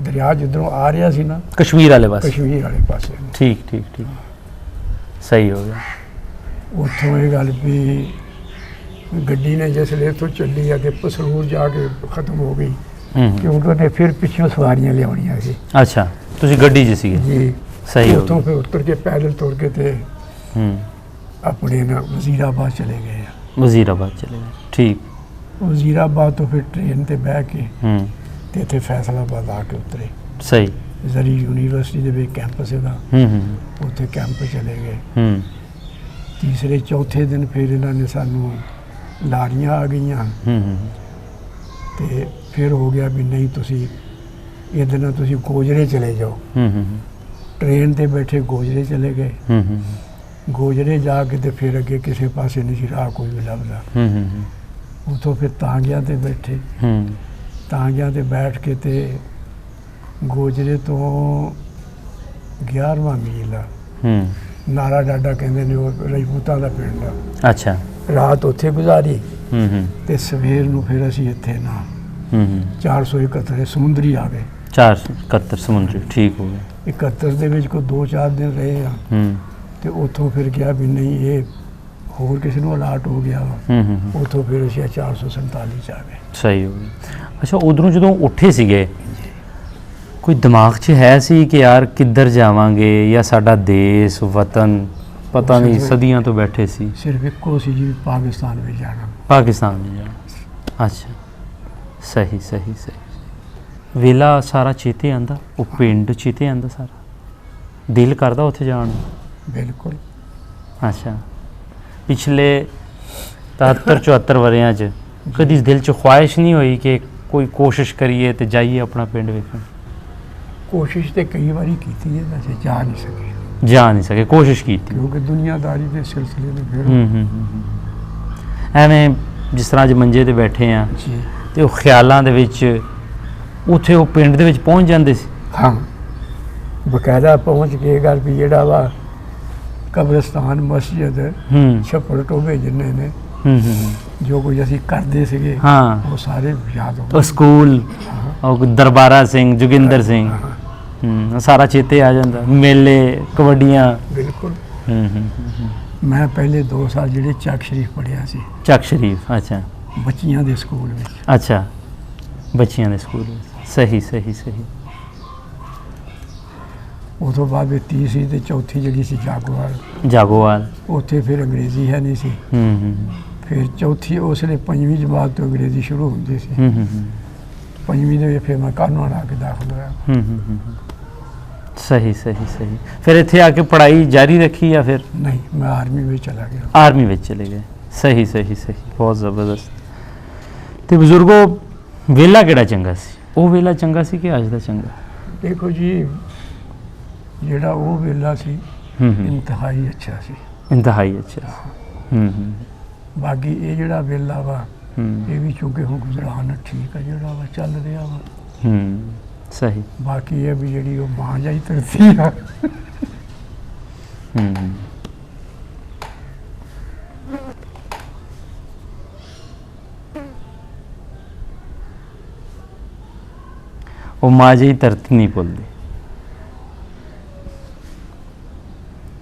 ਦਰਿਆ ਜਿੱਧਰੋਂ ਆ ਰਿਹਾ ਸੀ ਨਾ, ਕਸ਼ਮੀਰ ਵਾਲੇ ਪਾਸੇ। ਕਸ਼ਮੀਰ ਵਾਲੇ ਪਾਸੇ। ਠੀਕ ਠੀਕ ਠੀਕ, ਸਹੀ ਹੋ ਗਿਆ। ਉੱਥੋਂ ਇਹ ਗੱਲ ਵੀ ਗੱਡੀ ਨੇ ਜਿਸ ਵੇਲੇ ਇੱਥੋਂ ਚੱਲੀ ਆ ਕਿ ਪਸਰੂਰ ਜਾ ਕੇ ਖਤਮ ਹੋ ਗਈ, ਕਿਉਂਕਿ ਉਹਨੇ ਫਿਰ ਪਿੱਛੋਂ ਸਵਾਰੀਆਂ ਲਿਆਉਣੀਆਂ ਸੀ। ਅੱਛਾ, ਤੁਸੀਂ ਗੱਡੀ 'ਚ ਸੀਗੇ? ਜੀ, ਸਹੀ ਹੋ ਉੱਥੋਂ ਫਿਰ ਉਤਰ ਕੇ ਪੈਦਲ ਤੁਰ ਕੇ ਤੇ ਆਪਣੇ ਨਾ ਵਜ਼ੀਰਾਬਾਦ ਚਲੇ ਗਏ ਆ। ਵਜ਼ੀਰਾਬਾਦ ਚਲੇ ਗਏ, ਠੀਕ। ਵਜ਼ੀਰਾਬਾਦ ਤੋਂ ਫਿਰ ਟ੍ਰੇਨ ਤੇ ਬਹਿ ਕੇ ਤੇ ਇੱਥੇ ਫੈਸਲਾਬਾਦ ਆ ਕੇ ਉਤਰੇ। ਸਹੀ। ਜ਼ਰੀ ਯੂਨੀਵਰਸਿਟੀ ਦੇ ਵਿੱਚ ਕੈਂਪਸ ਹੈਗਾ, ਉੱਥੇ ਕੈਂਪ ਚਲੇ ਗਏ। ਤੀਸਰੇ ਚੌਥੇ ਦਿਨ ਫਿਰ ਇਹਨਾਂ ਨੇ ਸਾਨੂੰ ਲਾਰੀਆਂ ਆ ਗਈਆਂ ਤੇ ਫਿਰ ਹੋ ਗਿਆ ਵੀ ਨਹੀਂ, ਤੁਸੀਂ ਇਹਦੇ ਨਾਲ ਤੁਸੀਂ ਗੋਜਰੇ ਚਲੇ ਜਾਓ। ਟ੍ਰੇਨ ਤੇ ਬੈਠੇ ਗੋਜਰੇ ਚਲੇ ਗਏ। ਗੋਜਰੇ ਜਾ ਕੇ ਤੇ ਫਿਰ ਅੱਗੇ ਕਿਸੇ ਪਾਸੇ ਨਹੀਂ ਸੀ ਰਾਹ ਕੋਈ ਵੀ ਲੱਭਦਾ। ਉੱਥੋਂ ਫਿਰ ਤਾਂਗਿਆਂ ਤੇ ਬੈਠੇ। ਤਾਂਗਿਆਂ ਤੇ ਬੈਠ ਕੇ ਤੇ ਗੋਜਰੇ ਤੋਂ 11ਵਾਂ ਮੀਲ ਆ, ਨਾਰਾ ਡਾਡਾ ਕਹਿੰਦੇ ਨੇ, ਉਹ ਰਜਪੂਤਾਂ ਦਾ ਪਿੰਡ ਆ। ਅੱਛਾ, ਰਾਤ ਉੱਥੇ ਗੁਜ਼ਾਰੀ ਤੇ ਸਵੇਰ ਨੂੰ ਫਿਰ ਅਸੀਂ ਇੱਥੇ ਨਾ 471 ਸਮੁੰਦਰੀ ਆ ਗਏ। 471 ਸਮੁੰਦਰੀ, ਠੀਕ ਹੋ ਗਿਆ। 71 ਦੇ ਵਿੱਚ ਕੋਈ 2-4 ਦਿਨ ਰਹੇ ਆ ਤੇ ਉੱਥੋਂ ਫਿਰ ਕਿਹਾ ਵੀ ਨਹੀਂ, ਇਹ ਹੋਰ ਕਿਸੇ ਨੂੰ ਅਲਾਟ ਹੋ ਗਿਆ ਵਾ। ਉੱਥੋਂ ਫਿਰ ਅਸੀਂ 447 ਚ ਆ ਗਏ। ਸਹੀ ਹੋ ਗਿਆ। ਅੱਛਾ, ਉਧਰੋਂ ਜਦੋਂ ਉੱਠੇ ਸੀਗੇ, ਕੋਈ ਦਿਮਾਗ 'ਚ ਹੈ ਸੀ ਕਿ ਯਾਰ ਕਿੱਧਰ ਜਾਵਾਂਗੇ, ਜਾਂ ਸਾਡਾ ਦੇਸ਼ ਵਤਨ ਪਤਾ ਨਹੀਂ, ਸਦੀਆਂ ਤੋਂ ਬੈਠੇ ਸੀ? ਸਿਰਫ ਇੱਕੋ ਸੀ ਜੀ, ਪਾਕਿਸਤਾਨ ਵਿੱਚ ਜਾਣਾ। ਪਾਕਿਸਤਾਨ ਵਿੱਚ ਜਾਣਾ। ਅੱਛਾ, ਸਹੀ ਸਹੀ ਸਹੀ। ਵੇਲਾ ਸਾਰਾ ਚੇਤੇ ਆਂਦਾ, ਉਹ ਪਿੰਡ ਚੇਤੇ ਆਂਦਾ ਸਾਰਾ, ਦਿਲ ਕਰਦਾ ਉੱਥੇ ਜਾਣ ਨੂੰ? ਬਿਲਕੁਲ। ਅੱਛਾ, ਪਿਛਲੇ 73-74 ਵਰਿਆਂ 'ਚ ਕਦੀ ਦਿਲ 'ਚ ਖੁਆਇਸ਼ ਨਹੀਂ ਹੋਈ ਕਿ ਕੋਈ ਕੋਸ਼ਿਸ਼ ਕਰੀਏ ਤੇ ਜਾਈਏ ਆਪਣਾ ਪਿੰਡ ਵੇਖਣ? ਕੋਸ਼ਿਸ਼ ਤੇ ਕਈ ਵਾਰੀ ਕੀਤੀ ਹੈ, ਵੈਸੇ ਜਾ ਨਹੀਂ ਸਕੇ। ਜਾ ਨਹੀਂ ਸਕੇ, ਕੋਸ਼ਿਸ਼ ਕੀਤੀ ਕਿਉਂਕਿ ਦੁਨੀਆਦਾਰੀ ਦੇ ਸਿਲਸਿਲੇ ਨੇ ਫਿਰ ਐਵੇਂ ਜਿਸ ਤਰ੍ਹਾਂ ਅੱਜ ਮੰਜੇ ਤੇ ਬੈਠੇ ਆ ਜੀ, ਤੇ ਉਹ ਖਿਆਲਾਂ ਦੇ ਵਿੱਚ ਉੱਥੇ ਉਹ ਪਿੰਡ ਦੇ ਵਿੱਚ ਪਹੁੰਚ ਜਾਂਦੇ ਸੀ। ਹਾਂ, ਬਕਾਇਦਾ ਪਹੁੰਚ ਕੇ ਗੱਲ ਵੀ ਜਿਹੜਾ ਵਾ ਕਬਰਸਤਾਨ, ਮਸਜਿਦ, ਛੱਪੜ ਟੋਭੇ ਜਿੰਨੇ ਨੇ, ਜੋ ਕੁਝ ਅਸੀਂ ਕਰਦੇ ਸੀਗੇ, ਹਾਂ, ਉਹ ਸਾਰੇ ਯਾਦ ਹੋ ਉਹ ਸਕੂਲ, ਉਹ ਦਰਬਾਰਾ ਸਿੰਘ, ਜੋਗਿੰਦਰ ਸਿੰਘ, ਸਾਰਾ ਚੇਤੇ ਆ ਜਾਂਦਾ। ਮੇਲੇ, ਕਬੱਡੀਆਂ। ਬਿਲਕੁਲ। ਮੈਂ ਪਹਿਲੇ 2 ਸਾਲ ਜਿਹੜੇ ਚੱਕ ਸ਼ਰੀਫ ਪੜ੍ਹਿਆ ਸੀ। ਚੱਕ ਸ਼ਰੀਫ, ਅੱਛਾ। ਬੱਚੀਆਂ ਦੇ ਸਕੂਲ ਵਿੱਚ। ਅੱਛਾ, ਬੱਚੀਆਂ ਦੇ ਸਕੂਲ ਵਿੱਚ, ਸਹੀ ਸਹੀ ਸਹੀ। ਉਹ ਤੋਂ ਬਾਅਦ ਇਹ ਤੀਸਰੀ ਤੇ ਚੌਥੀ ਜਿਹੜੀ ਸੀ ਜਾਗੋਵਾਲ। ਜਾਗੋਵਾਲ, ਉੱਥੇ ਫਿਰ ਅੰਗਰੇਜ਼ੀ ਹੈ ਨਹੀਂ ਸੀ। ਫਿਰ ਚੌਥੀ, ਉਸ ਵੇਲੇ 5ਵੀਂ ਜਮਾਤ ਤੋਂ ਅੰਗਰੇਜ਼ੀ ਸ਼ੁਰੂ ਹੁੰਦੀ ਸੀ। 5ਵੀਂ ਦੇ ਵਿੱਚ ਫਿਰ ਮੈਂ ਕਾਨੂੰਨ ਆ ਕੇ ਦਾਖਲ ਹੋਇਆ। ਸਹੀ ਸਹੀ ਸਹੀ। ਫਿਰ ਇੱਥੇ ਆ ਕੇ ਪੜ੍ਹਾਈ ਜਾਰੀ ਰੱਖੀ ਜਾਂ ਫਿਰ? ਨਹੀਂ, ਮੈਂ ਆਰਮੀ ਵਿੱਚ ਚਲਾ ਗਿਆ। ਆਰਮੀ ਵਿੱਚ ਚਲੇ ਗਏ, ਸਹੀ ਸਹੀ ਸਹੀ, ਬਹੁਤ ਜ਼ਬਰਦਸਤ। ਤੇ ਬਜ਼ੁਰਗੋ, ਵੇਲਾ ਕਿਹੜਾ ਚੰਗਾ ਸੀ? ਉਹ ਵੇਲਾ ਚੰਗਾ ਸੀ ਕਿ ਅੱਜ ਦਾ ਚੰਗਾ? ਦੇਖੋ ਜੀ, ਜਿਹੜਾ ਉਹ ਵੇਲਾ ਸੀ ਇੰਤਹਾਈ ਅੱਛਾ ਸੀ। ਇੰਤਹਾਈ ਅੱਛਾ। ਬਾਕੀ ਇਹ ਜਿਹੜਾ ਵੇਲਾ ਵਾ, ਇਹ ਵੀ ਚੁੱਕੇ ਹੁਣ ਗੁਜ਼ਰਾਨ ਠੀਕ ਆ, ਜਿਹੜਾ ਵਾ ਚੱਲ ਰਿਹਾ ਵਾ। ਸਹੀ। ਬਾਕੀ ਇਹ ਵੀ ਜਿਹੜੀ ਉਹ ਮਾਂ ਜਾਈ ਧਰਤੀ ਆ। ਉਹ ਮਾਂ ਜਿਹੀ ਧਰਤੀ ਨਹੀਂ ਭੁੱਲਦੀ।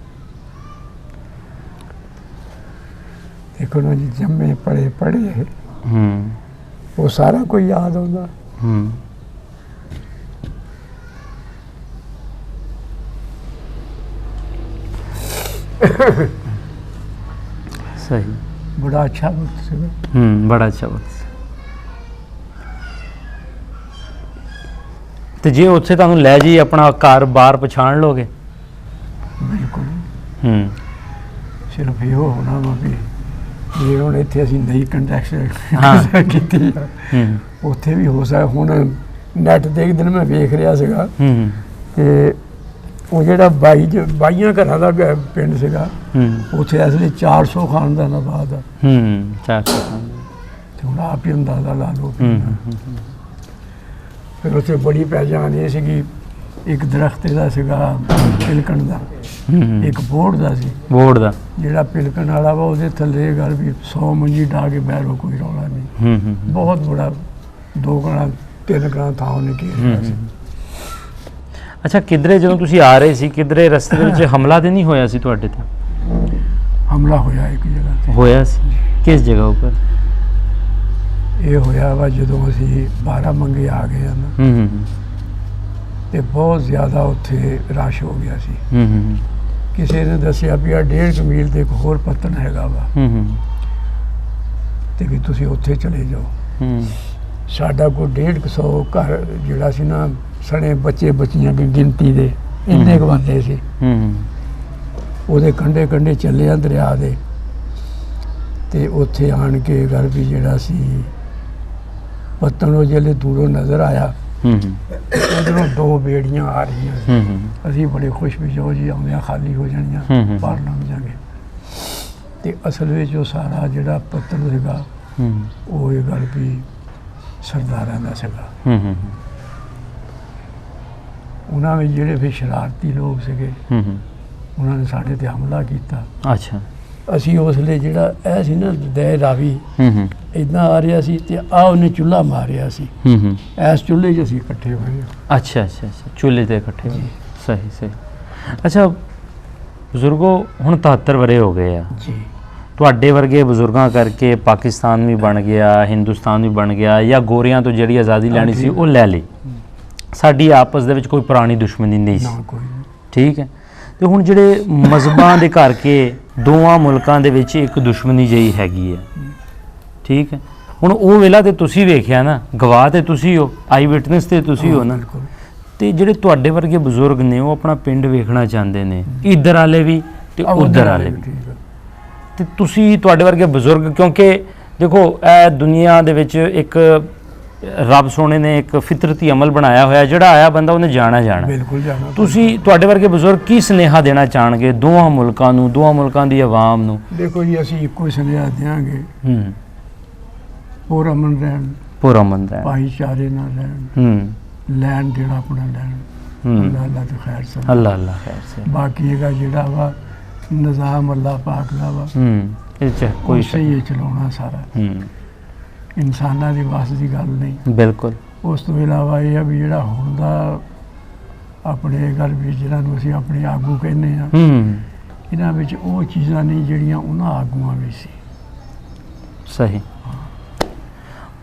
ਦੇਖੋ ਨਾ ਜੀ, ਜੰਮੇ ਪੜੇ ਉਹ ਸਾਰਾ ਕੋਈ ਯਾਦ ਆਉਂਦਾ। ਸਹੀ। ਬੜਾ ਅੱਛਾ ਵਕਤ ਸੀਗਾ। ਬੜਾ ਅੱਛਾ ਵਕਤ ਸੀ। ਤੇ ਜੇ ਉੱਥੇ ਤੁਹਾਨੂੰ ਲੈ ਜੀ ਆਪਣਾ ਘਰ ਬਾਹਰ ਪਛਾਣ ਲੋਗੇ? ਸਿਰਫ ਇਹੋ ਹੋਣਾ ਵਾ ਵੀ ਜੇ ਹੁਣ ਇੱਥੇ ਅਸੀਂ ਨਈ ਕੰਟੈਕਸਟ ਕੀਤੀ ਉੱਥੇ ਵੀ ਹੋ ਸਕਦਾ। ਹੁਣ ਨੈਟ ਤੇ ਇੱਕ ਦਿਨ ਮੈਂ ਵੇਖ ਰਿਹਾ ਸੀਗਾ ਤੇ ਉਹ ਜਿਹੜਾ ਬਾਈਆਂ ਘਰਾਂ ਦਾ ਪਿੰਡ ਸੀਗਾ ਉੱਥੇ ਇਸ ਲਈ 400 ਖਾਨਦਾਨਾਂ ਬਾਅਦ ਆ 400 ਤੇ ਹੁਣ ਆਪ ਹੀ ਅੰਦਾਜ਼ਾ ਲਾ ਲਓ। ਫਿਰ ਉੱਥੇ ਬੜੀ ਪਹਿਚਾਣ ਇਹ ਸੀਗੀ, ਇੱਕ ਦਰਖਤ ਦਾ ਸੀਗਾ ਪਿਲਕਣ ਦਾ, ਇੱਕ ਬੋਰਡ ਦਾ ਸੀ। ਬੋਰਡ ਦਾ ਜਿਹੜਾ ਪਿਲਕਣ ਵਾਲਾ ਵਾ ਉਹਦੇ ਥੱਲੇ ਗੱਲ ਵੀ 100 ਮੰਜੀ ਢਾ ਕੇ ਬਹਿ ਲਓ, ਕੋਈ ਰੌਲਾ ਨਹੀਂ। ਬਹੁਤ ਬੜਾ 2 ਕਣਾ 3 ਕਣਾ ਥਾਂ ਉਹਨੇ ਘੇਰਿਆ ਸੀ। ਅੱਛਾ, ਕਿਧਰੇ ਜਦੋਂ ਤੁਸੀਂ ਆ ਰਹੇ ਸੀ, ਕਿਧਰੇ ਰਸਤੇ ਦੇ ਵਿੱਚ ਹਮਲਾ ਤੇ ਨਹੀਂ ਹੋਇਆ ਸੀ ਤੁਹਾਡੇ ਤੇ? ਹਮਲਾ ਹੋਇਆ ਇੱਕ ਜਗ੍ਹਾ ਤੇ। ਹੋਇਆ ਸੀ? ਕਿਸ ਜਗ੍ਹਾ ਉੱਪਰ? ਇਹ ਹੋਇਆ ਵਾ ਜਦੋਂ ਅਸੀਂ 12 ਮੰਗੇ ਆ ਗਏ ਹਨ ਤੇ ਬਹੁਤ ਜ਼ਿਆਦਾ ਉੱਥੇ ਰਸ਼ ਹੋ ਗਿਆ ਸੀ। ਕਿਸੇ ਨੇ ਦੱਸਿਆ ਵੀ 1.5 ਮੀਲ ਤੇ ਇੱਕ ਹੋਰ ਪੱਤਨ ਹੈਗਾ ਵਾ ਤੇ ਵੀ ਤੁਸੀਂ ਉੱਥੇ ਚਲੇ ਜਾਓ। ਸਾਡਾ ਕੋਈ 150 ਘਰ ਜਿਹੜਾ ਸੀ ਨਾ, ਸਣੇ ਬੱਚੇ ਬੱਚੀਆਂ ਦੀ ਗਿਣਤੀ ਦੇ ਇੰਨੇ ਕੁ ਬੰਦੇ ਸੀ। ਉਹਦੇ ਕੰਢੇ ਕੰਢੇ ਚੱਲੇ ਆ ਦਰਿਆ ਦੇ ਤੇ ਉੱਥੇ ਆਣ ਕੇ ਗੱਲ ਵੀ ਜਿਹੜਾ ਸੀ ਪੱਤਨ ਉਹ ਜਿਹੜੇ ਦੂਰੋਂ ਨਜ਼ਰ ਆਇਆ, ਉਧਰੋਂ 2 ਬੇੜੀਆਂ ਆ ਰਹੀਆਂ ਸੀ। ਅਸੀਂ ਬੜੇ ਖੁਸ਼ ਵੀ ਜੋ ਜੀ ਆਉਂਦਿਆਂ ਖਾਲੀ ਹੋ ਜਾਣੀਆਂ, ਪਾਰ ਲੰਘ ਜਾਗੇ। ਤੇ ਅਸਲ ਵਿੱਚ ਉਹ ਸਾਰਾ ਜਿਹੜਾ ਪੱਤਨ ਸੀਗਾ ਉਹ ਇਹ ਗੱਲ ਵੀ ਸਰਦਾਰਾਂ ਦਾ ਸੀਗਾ। ਉਹਨਾਂ ਵਿੱਚ ਜਿਹੜੇ ਫਿਰ ਸ਼ਰਾਰਤੀ ਲੋਕ ਸੀਗੇ ਉਹਨਾਂ ਨੇ ਸਾਡੇ ਤੇ ਹਮਲਾ ਕੀਤਾ। ਅੱਛਾ, ਅਸੀਂ ਉਸ ਵੇਲੇ ਜਿਹੜਾ ਇਹ ਸੀ ਨਾ ਦੇ ਰਾਵੀ ਇਦਾਂ ਆ ਰਿਹਾ ਸੀ ਤੇ ਉਹਨੇ ਚੁੱਲ੍ਹਾ ਮਾਰਿਆ ਸੀ। ਇਸ ਚੁੱਲ੍ਹੇ 'ਚ ਅਸੀਂ ਇਕੱਠੇ ਹੋਏ। ਅੱਛਾ ਅੱਛਾ ਅੱਛਾ, ਚੁੱਲ੍ਹੇ ਤੇ ਇਕੱਠੇ ਹੋਏ। ਸਹੀ ਸਹੀ। ਅੱਛਾ ਬਜ਼ੁਰਗੋ, ਹੁਣ 73 ਵਰੇ ਹੋ ਗਏ ਆ ਜੀ। ਤੁਹਾਡੇ ਵਰਗੇ ਬਜ਼ੁਰਗਾਂ ਕਰਕੇ ਪਾਕਿਸਤਾਨ ਵੀ ਬਣ ਗਿਆ, ਹਿੰਦੁਸਤਾਨ ਵੀ ਬਣ ਗਿਆ, ਜਾਂ ਗੋਰਿਆਂ ਤੋਂ ਜਿਹੜੀ ਆਜ਼ਾਦੀ ਲੈਣੀ ਸੀ ਉਹ ਲੈ ਲਈ। ਸਾਡੀ ਆਪਸ ਦੇ ਵਿੱਚ ਕੋਈ ਪੁਰਾਣੀ ਦੁਸ਼ਮਣੀ ਨਹੀਂ ਸੀ, ਠੀਕ ਹੈ। ਤੇ ਹੁਣ ਜਿਹੜੇ ਮਜ਼ਹਬਾਂ ਦੇ ਕਰਕੇ ਦੋਵਾਂ ਮੁਲਕਾਂ ਦੇ ਵਿੱਚ ਇੱਕ ਦੁਸ਼ਮਣੀ ਜਿਹੀ ਹੈਗੀ ਹੈ, ਠੀਕ ਹੈ। ਹੁਣ ਉਹ ਵੇਲਾ ਤੇ ਤੁਸੀਂ ਵੇਖਿਆ ਨਾ, ਗਵਾਹ ਤੇ ਤੁਸੀਂ ਹੋ, ਆਈ ਵਿਟਨੈਸ ਤੇ ਤੁਸੀਂ ਹੋ ਨਾ। ਤੇ ਜਿਹੜੇ ਤੁਹਾਡੇ ਵਰਗੇ ਬਜ਼ੁਰਗ ਨੇ ਉਹ ਆਪਣਾ ਪਿੰਡ ਵੇਖਣਾ ਚਾਹੁੰਦੇ ਨੇ, ਇੱਧਰ ਵਾਲੇ ਵੀ ਤੇ ਉੱਧਰ ਵਾਲੇ ਵੀ। ਤੇ ਤੁਸੀਂ ਤੁਹਾਡੇ ਵਰਗੇ ਬਜ਼ੁਰਗ, ਕਿਉਂਕਿ ਦੇਖੋ ਇਹ ਦੁਨੀਆ ਦੇ ਵਿੱਚ ਇੱਕ ਰੱਬ ਸੋਹਣੇ ਨੇ ਇੱਕ ਫਿਤਰਤੀ ਅਮਲ ਬਣਾਇਆ ਹੋਇਆ, ਜਿਹੜਾ ਆਇਆ ਬੰਦਾ ਉਹਨੇ ਜਾਣਾ ਬਿਲਕੁਲ ਜਾਣਾ। ਤੁਸੀਂ ਤੁਹਾਡੇ ਵਰਗੇ ਬਜ਼ੁਰਗ ਕੀ ਸੁਨੇਹਾ ਦੇਣਾ ਚਾਹਣਗੇ ਦੋਵਾਂ ਮੁਲਕਾਂ ਨੂੰ, ਦੋਵਾਂ ਮੁਲਕਾਂ ਦੀ ਆਵਾਮ ਨੂੰ? ਦੇਖੋ ਜੀ, ਅਸੀਂ ਇੱਕੋ ਸੁਨੇਹਾ ਦਿਆਂਗੇ, ਪੁਰਅਮਨ ਰਹਿਣ, ਪੁਰਅਮਨ ਰਹਿਣ, ਭਾਈਚਾਰੇ ਨਾਲ ਰਹਿਣ, ਲੈਣ ਦੇਣਾ ਆਪਣਾ ਲੈਣ, ਅੱਲਾਹ ਤੇ ਖੈਰ ਸੇ, ਅੱਲਾਹ ਖੈਰ ਸੇ। ਬਾਕੀ ਇਹਦਾ ਜਿਹੜਾ ਵਾ ਨਿਜ਼ਾਮ ਅੱਲਾਹ ਪਾਕ ਦਾ ਵਾ, ਇਹ ਚ ਕੋਈ ਸਹੀ ਚਲਾਉਣਾ ਸਾਰਾ, ਇਨਸਾਨਾਂ ਦੀ ਵਾਸ ਦੀ ਗੱਲ ਨਹੀਂ। ਬਿਲਕੁਲ। ਉਸ ਤੋਂ ਇਲਾਵਾ ਇਹ ਆ ਵੀ ਜਿਹੜਾ ਹੁਣ ਦਾ ਆਪਣੇ ਗੱਲ ਵੀ ਜਿਹਨਾਂ ਨੂੰ ਅਸੀਂ ਆਪਣੇ ਆਗੂ ਕਹਿੰਦੇ ਆ, ਇਹਨਾਂ ਵਿੱਚ ਉਹ ਚੀਜ਼ਾਂ ਨਹੀਂ ਜਿਹੜੀਆਂ ਉਹਨਾਂ ਆਗੂਆਂ ਵਿੱਚ ਸੀ। ਸਹੀ।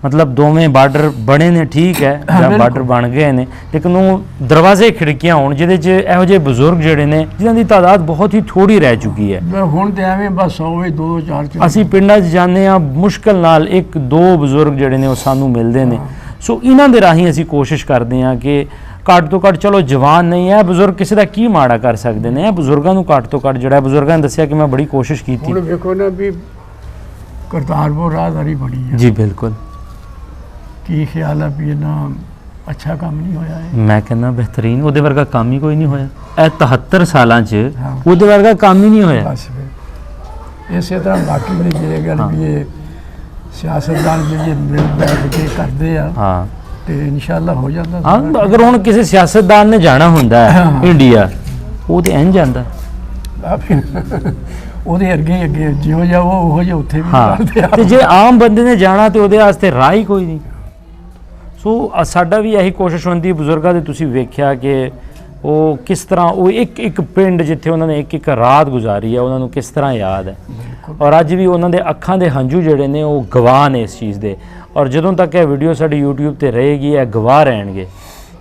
ਮਤਲਬ ਦੋਵੇਂ ਬਾਰਡਰ ਬਣੇ ਨੇ, ਠੀਕ ਹੈ, ਜਾਂ ਬਾਰਡਰ ਬਣ ਗਏ ਨੇ, ਲੇਕਿਨ ਉਹ ਦਰਵਾਜ਼ੇ ਖਿੜਕੀਆਂ ਹੋਣ ਜਿਹਦੇ 'ਚ ਇਹੋ ਜਿਹੇ ਬਜ਼ੁਰਗ ਜਿਹੜੇ ਨੇ ਜਿਨ੍ਹਾਂ ਦੀ ਤਾਦਾਦ ਬਹੁਤ ਹੀ ਥੋੜੀ ਰਹਿ ਚੁੱਕੀ ਹੈ। ਹੁਣ ਤੇ ਐਵੇਂ ਬਸ 100 2 4 ਅਸੀਂ ਪਿੰਡਾਂ 'ਚ ਜਾਂਦੇ ਹਾਂ, ਮੁਸ਼ਕਲ ਨਾਲ 1-2 ਬਜ਼ੁਰਗ ਜਿਹੜੇ ਨੇ ਉਹ ਸਾਨੂੰ ਮਿਲਦੇ ਨੇ। ਸੋ ਇਹਨਾਂ ਦੇ ਰਾਹੀਂ ਅਸੀਂ ਕੋਸ਼ਿਸ਼ ਕਰਦੇ ਹਾਂ ਕਿ ਘੱਟ ਤੋਂ ਘੱਟ, ਚਲੋ ਜਵਾਨ ਨਹੀਂ ਹੈ ਬਜ਼ੁਰਗ, ਕਿਸੇ ਦਾ ਕੀ ਮਾੜਾ ਕਰ ਸਕਦੇ ਨੇ, ਇਹ ਬਜ਼ੁਰਗਾਂ ਨੂੰ ਘੱਟ ਤੋਂ ਘੱਟ ਜਿਹੜਾ ਬਜ਼ੁਰਗਾਂ ਨੇ ਦੱਸਿਆ ਕਿ ਮੈਂ ਬੜੀ ਕੋਸ਼ਿਸ਼ ਕੀਤੀ। ਹੁਣ ਵੇਖੋ ਨਾ ਵੀ ਕਰਤਾਰਪੁਰ ਰਾਹਦਾਰੀ ਬਣੀ ਹੈ ਜੀ। ਬਿਲਕੁਲ। ਕੀ ਖਿਆਲ ਹੈ ਵੀ ਇਹਨਾਂ ਅੱਛਾ ਕੰਮ ਨਹੀਂ ਹੋਇਆ ਹੈ? ਮੈਂ ਕਹਿੰਦਾ ਬਿਹਤਰੀਨ, ਉਹਦੇ ਵਰਗਾ ਕੰਮ ਹੀ ਕੋਈ ਨਹੀਂ ਹੋਇਆ ਇਹ 73 ਸਾਲਾਂ 'ਚ, ਉਹਦੇ ਵਰਗਾ ਕੰਮ ਹੀ ਨਹੀਂ ਹੋਇਆ। ਬਸ ਇਸੇ ਤਰ੍ਹਾਂ ਬਾਕੀ ਦੀ ਜੇ ਗੱਲ ਵੀ ਇਹ ਸਿਆਸਤਦਾਨ ਜਿਹੜੇ ਮਿਲ ਬੈਠ ਕੇ ਕਰਦੇ ਆ, ਹਾਂ, ਤੇ ਇਨਸ਼ਾਅੱਲਾ ਹੋ ਜਾਂਦਾ। ਹਾਂ, ਅਗਰ ਹੁਣ ਕਿਸੇ ਸਿਆਸਤਦਾਨ ਨੇ ਜਾਣਾ ਹੁੰਦਾ ਇੰਡੀਆ, ਉਹ ਤੇ ਐਂ ਜਾਂਦਾ, ਉਹਦੇ ਅੱਗੇ ਜਿਹੋ ਜਿਹਾ ਉਹ ਜਿਹਾ ਉੱਥੇ ਵੀ ਕਰਦੇ ਆ। ਤੇ ਜੇ ਆਮ ਬੰਦੇ ਨੇ ਜਾਣਾ ਤੇ ਉਹਦੇ ਵਾਸਤੇ ਰਾਹ ਹੀ ਕੋਈ ਨਹੀਂ। ਸੋ ਸਾਡਾ ਵੀ ਇਹੀ ਕੋਸ਼ਿਸ਼ ਹੁੰਦੀ ਬਜ਼ੁਰਗਾਂ ਦੀ। ਤੁਸੀਂ ਵੇਖਿਆ ਕਿ ਉਹ ਕਿਸ ਤਰ੍ਹਾਂ ਉਹ ਇੱਕ ਪਿੰਡ ਜਿੱਥੇ ਉਹਨਾਂ ਨੇ ਇੱਕ ਰਾਤ ਗੁਜ਼ਾਰੀ ਹੈ, ਉਹਨਾਂ ਨੂੰ ਕਿਸ ਤਰ੍ਹਾਂ ਯਾਦ ਹੈ। ਔਰ ਅੱਜ ਵੀ ਉਹਨਾਂ ਦੇ ਅੱਖਾਂ ਦੇ ਹੰਝੂ ਜਿਹੜੇ ਨੇ ਉਹ ਗਵਾਹ ਨੇ ਇਸ ਚੀਜ਼ ਦੇ। ਔਰ ਜਦੋਂ ਤੱਕ ਇਹ ਵੀਡੀਓ ਸਾਡੀ YouTube ਤੇ ਰਹੇਗੀ, ਇਹ ਗਵਾਹ ਰਹਿਣਗੇ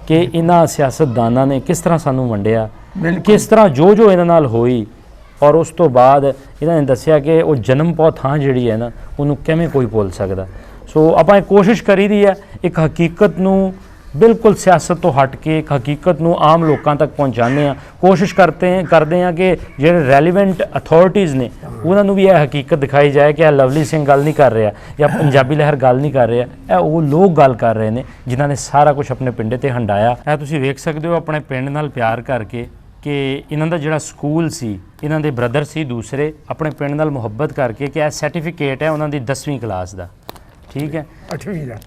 ਕਿ ਇਹਨਾਂ ਸਿਆਸਤਦਾਨਾਂ ਨੇ ਕਿਸ ਤਰ੍ਹਾਂ ਸਾਨੂੰ ਵੰਡਿਆ, ਕਿਸ ਤਰ੍ਹਾਂ ਜੋ ਇਹਨਾਂ ਨਾਲ ਹੋਈ। ਔਰ ਉਸ ਤੋਂ ਬਾਅਦ ਇਹਨਾਂ ਨੇ ਦੱਸਿਆ ਕਿ ਉਹ ਜਨਮ ਪੌ ਥਾਂ ਜਿਹੜੀ ਹੈ ਨਾ, ਉਹਨੂੰ ਕਿਵੇਂ ਕੋਈ ਭੁੱਲ ਸਕਦਾ। ਸੋ ਆਪਾਂ ਇਹ ਕੋਸ਼ਿਸ਼ ਕਰੀ ਦੀ ਹੈ ਇੱਕ ਹਕੀਕਤ ਨੂੰ ਬਿਲਕੁਲ ਸਿਆਸਤ ਤੋਂ ਹਟ ਕੇ ਇੱਕ ਹਕੀਕਤ ਨੂੰ ਆਮ ਲੋਕਾਂ ਤੱਕ ਪਹੁੰਚਾਉਂਦੇ ਹਾਂ, ਕੋਸ਼ਿਸ਼ ਕਰਦੇ ਹਾਂ ਕਿ ਜਿਹੜੇ ਰੈਲੀਵੈਂਟ ਅਥਾਰਟੀਜ਼ ਨੇ ਉਹਨਾਂ ਨੂੰ ਵੀ ਇਹ ਹਕੀਕਤ ਦਿਖਾਈ ਜਾਏ ਕਿ ਇਹ ਲਵਲੀ ਸਿੰਘ ਗੱਲ ਨਹੀਂ ਕਰ ਰਿਹਾ ਜਾਂ ਪੰਜਾਬੀ ਲਹਿਰ ਗੱਲ ਨਹੀਂ ਕਰ ਰਿਹਾ, ਇਹ ਉਹ ਲੋਕ ਗੱਲ ਕਰ ਰਹੇ ਨੇ ਜਿਨ੍ਹਾਂ ਨੇ ਸਾਰਾ ਕੁਝ ਆਪਣੇ ਪਿੰਡੇ ਤੇ ਹੰਡਾਇਆ। ਇਹ ਤੁਸੀਂ ਵੇਖ ਸਕਦੇ ਹੋ ਆਪਣੇ ਪਿੰਡ ਨਾਲ ਪਿਆਰ ਕਰਕੇ ਕਿ ਇਹਨਾਂ ਦਾ ਜਿਹੜਾ ਸਕੂਲ ਸੀ, ਇਹਨਾਂ ਦੇ ਬ੍ਰਦਰ ਸੀ ਦੂਸਰੇ, ਆਪਣੇ ਪਿੰਡ ਨਾਲ ਮੁਹੱਬਤ ਕਰਕੇ ਕਿ ਇਹ ਸਰਟੀਫਿਕੇਟ ਹੈ ਉਹਨਾਂ ਦੀ 10ਵੀਂ ਕਲਾਸ ਦਾ, ਠੀਕ ਹੈ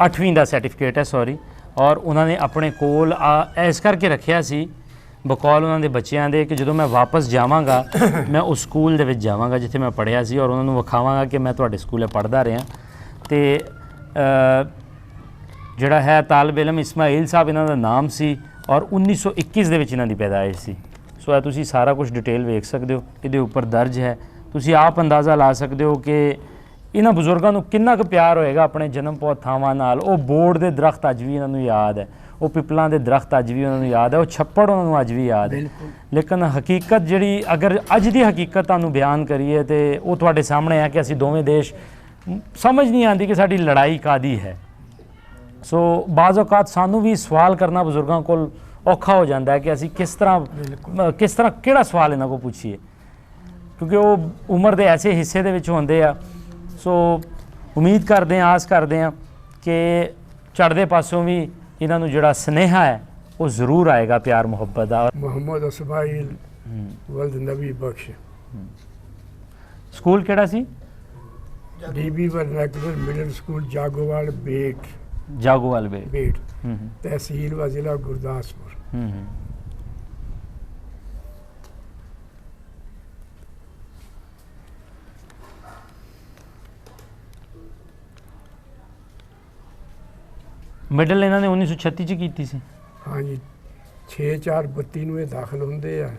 8ਵੀਂ ਦਾ ਸਰਟੀਫਿਕੇਟ ਹੈ ਸੌਰੀ, ਔਰ ਉਹਨਾਂ ਨੇ ਆਪਣੇ ਕੋਲ ਇਸ ਕਰਕੇ ਰੱਖਿਆ ਸੀ ਬਕੌਲ ਉਹਨਾਂ ਦੇ ਬੱਚਿਆਂ ਦੇ ਕਿ ਜਦੋਂ ਮੈਂ ਵਾਪਸ ਜਾਵਾਂਗਾ ਮੈਂ ਉਸ ਸਕੂਲ ਦੇ ਵਿੱਚ ਜਾਵਾਂਗਾ ਜਿੱਥੇ ਮੈਂ ਪੜ੍ਹਿਆ ਸੀ ਔਰ ਉਹਨਾਂ ਨੂੰ ਵਿਖਾਵਾਂਗਾ ਕਿ ਮੈਂ ਤੁਹਾਡੇ ਸਕੂਲੇ ਪੜ੍ਹਦਾ ਰਿਹਾ। ਅਤੇ ਜਿਹੜਾ ਹੈ ਤਾਲਿਬ ਇਲਮ ਇਸਮਾਈਲ ਸਾਹਿਬ ਇਹਨਾਂ ਦਾ ਨਾਮ ਸੀ ਔਰ 1921 ਦੇ ਵਿੱਚ ਇਹਨਾਂ ਦੀ ਪੈਦਾਇਸ਼ ਸੀ। ਸੋ ਇਹ ਤੁਸੀਂ ਸਾਰਾ ਕੁਝ ਡਿਟੇਲ ਵੇਖ ਸਕਦੇ ਹੋ, ਇਹਦੇ ਉੱਪਰ ਦਰਜ ਹੈ। ਤੁਸੀਂ ਆਪ ਅੰਦਾਜ਼ਾ ਲਾ ਸਕਦੇ ਹੋ ਕਿ ਇਹਨਾਂ ਬਜ਼ੁਰਗਾਂ ਨੂੰ ਕਿੰਨਾ ਕੁ ਪਿਆਰ ਹੋਏਗਾ ਆਪਣੇ ਜਨਮ ਪੌਦ ਥਾਵਾਂ ਨਾਲ। ਉਹ ਬੋਰਡ ਦੇ ਦਰਖਤ ਅੱਜ ਵੀ ਇਹਨਾਂ ਨੂੰ ਯਾਦ ਹੈ, ਉਹ ਪਿੱਪਲਾਂ ਦੇ ਦਰਖਤ ਅੱਜ ਵੀ ਉਹਨਾਂ ਨੂੰ ਯਾਦ ਹੈ, ਉਹ ਛੱਪੜ ਉਹਨਾਂ ਨੂੰ ਅੱਜ ਵੀ ਯਾਦ ਹੈ। ਲੇਕਿਨ ਹਕੀਕਤ ਜਿਹੜੀ ਅਗਰ ਅੱਜ ਦੀ ਹਕੀਕਤ ਤੁਹਾਨੂੰ ਬਿਆਨ ਕਰੀਏ ਤਾਂ ਉਹ ਤੁਹਾਡੇ ਸਾਹਮਣੇ ਹੈ ਕਿ ਅਸੀਂ ਦੋਵੇਂ ਦੇਸ਼ ਸਮਝ ਨਹੀਂ ਆਉਂਦੀ ਕਿ ਸਾਡੀ ਲੜਾਈ ਕਾਹਦੀ ਹੈ। ਸੋ ਬਾਜ਼ ਔਕਾਤ ਸਾਨੂੰ ਵੀ ਸਵਾਲ ਕਰਨਾ ਬਜ਼ੁਰਗਾਂ ਕੋਲ ਔਖਾ ਹੋ ਜਾਂਦਾ ਹੈ ਕਿ ਅਸੀਂ ਕਿਸ ਤਰ੍ਹਾਂ ਕਿਹੜਾ ਸਵਾਲ ਇਹਨਾਂ ਕੋਲ ਪੁੱਛੀਏ, ਕਿਉਂਕਿ ਉਹ ਉਮਰ ਦੇ ਐਸੇ ਹਿੱਸੇ ਦੇ ਵਿੱਚ ਹੁੰਦੇ ਆ। ਸੋ ਉਮੀਦ ਕਰਦੇ ਹਾਂ, ਆਸ ਕਰਦੇ ਹਾਂ ਕਿ ਚੜ੍ਹਦੇ ਪਾਸੋਂ ਵੀ ਇਹਨਾਂ ਨੂੰ ਜਿਹੜਾ ਸੁਨੇਹਾ ਹੈ ਉਹ ਜ਼ਰੂਰ ਆਏਗਾ ਪਿਆਰ ਮੁਹੱਬਤ ਦਾ। ਮੁਹੰਮਦ ਇਸਮਾਈਲ ਵਲਦ ਨਬੀ ਬਖਸ਼। ਸਕੂਲ ਕਿਹੜਾ ਸੀ? ਡੀਬੀ ਵਰਨੈਕੂਲਰ ਮਿਡਲ ਸਕੂਲ ਜਾਗੋਵਾਲ ਬੇਟ, ਜਾਗੋਵਾਲ ਬੇਟ ਤਹਿਸੀਲ व ਜ਼ਿਲ੍ਹਾ ਗੁਰਦਾਸਪੁਰ। ਮਿਡਲ ਇਹਨਾਂ ਨੇ 1936 ਚ ਕੀਤੀ ਸੀ। ਹਾਂਜੀ 6/4/32 ਨੂੰ ਇਹ ਦਾਖਲ ਹੁੰਦੇ ਆ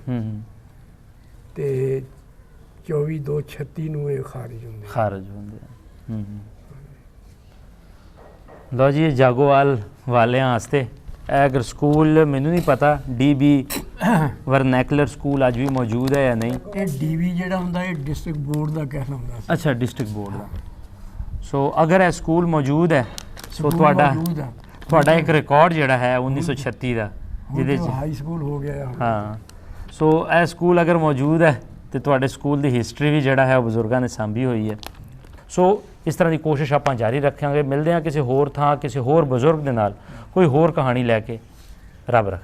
ਤੇ 24/2/36 ਨੂੰ ਇਹ ਖਾਰਜ ਹੁੰਦੇ ਆ। ਲਓ ਜੀ, ਜਾਗੋਵਾਲ ਵਾਲਿਆਂ ਵਾਸਤੇ ਅਗਰ ਸਕੂਲ ਮੈਨੂੰ ਨਹੀਂ ਪਤਾ ਡੀਬੀ ਵਰਨੈਕੂਲਰ ਸਕੂਲ ਅੱਜ ਵੀ ਮੌਜੂਦ ਹੈ ਜਾਂ ਨਹੀਂ। ਇਹ ਡੀਬੀ ਜਿਹੜਾ ਹੁੰਦਾ ਇਹ ਡਿਸਟ੍ਰਿਕਟ ਬੋਰਡ ਦਾ ਕਹਿਣਾ ਹੁੰਦਾ ਸੀ। ਅੱਛਾ, ਡਿਸਟ੍ਰਿਕਟ ਬੋਰਡ ਦਾ। ਸੋ ਅਗਰ ਇਹ ਸਕੂਲ ਮੌਜੂਦ ਹੈ ਸੋ ਤੁਹਾਡਾ ਇੱਕ ਰਿਕਾਰਡ ਜਿਹੜਾ ਹੈ 1936 ਦਾ ਜਿਹਦੇ 'ਚ ਹਾਈ ਸਕੂਲ ਹੋ ਗਿਆ। ਹਾਂ, ਸੋ ਇਹ ਸਕੂਲ ਅਗਰ ਮੌਜੂਦ ਹੈ ਤੇ ਤੁਹਾਡੇ ਸਕੂਲ ਦੀ ਹਿਸਟਰੀ ਵੀ ਜਿਹੜਾ ਹੈ ਉਹ ਬਜ਼ੁਰਗਾਂ ਨੇ ਸਾਂਭੀ ਹੋਈ ਹੈ। ਸੋ ਇਸ ਤਰ੍ਹਾਂ ਦੀ ਕੋਸ਼ਿਸ਼ ਆਪਾਂ ਜਾਰੀ ਰੱਖਾਂਗੇ। ਮਿਲਦੇ ਹਾਂ ਕਿਸੇ ਹੋਰ ਥਾਂ ਕਿਸੇ ਹੋਰ ਬਜ਼ੁਰਗ ਦੇ ਨਾਲ ਕੋਈ ਹੋਰ ਕਹਾਣੀ ਲੈ ਕੇ। ਰੱਬ ਰੱਖੇ।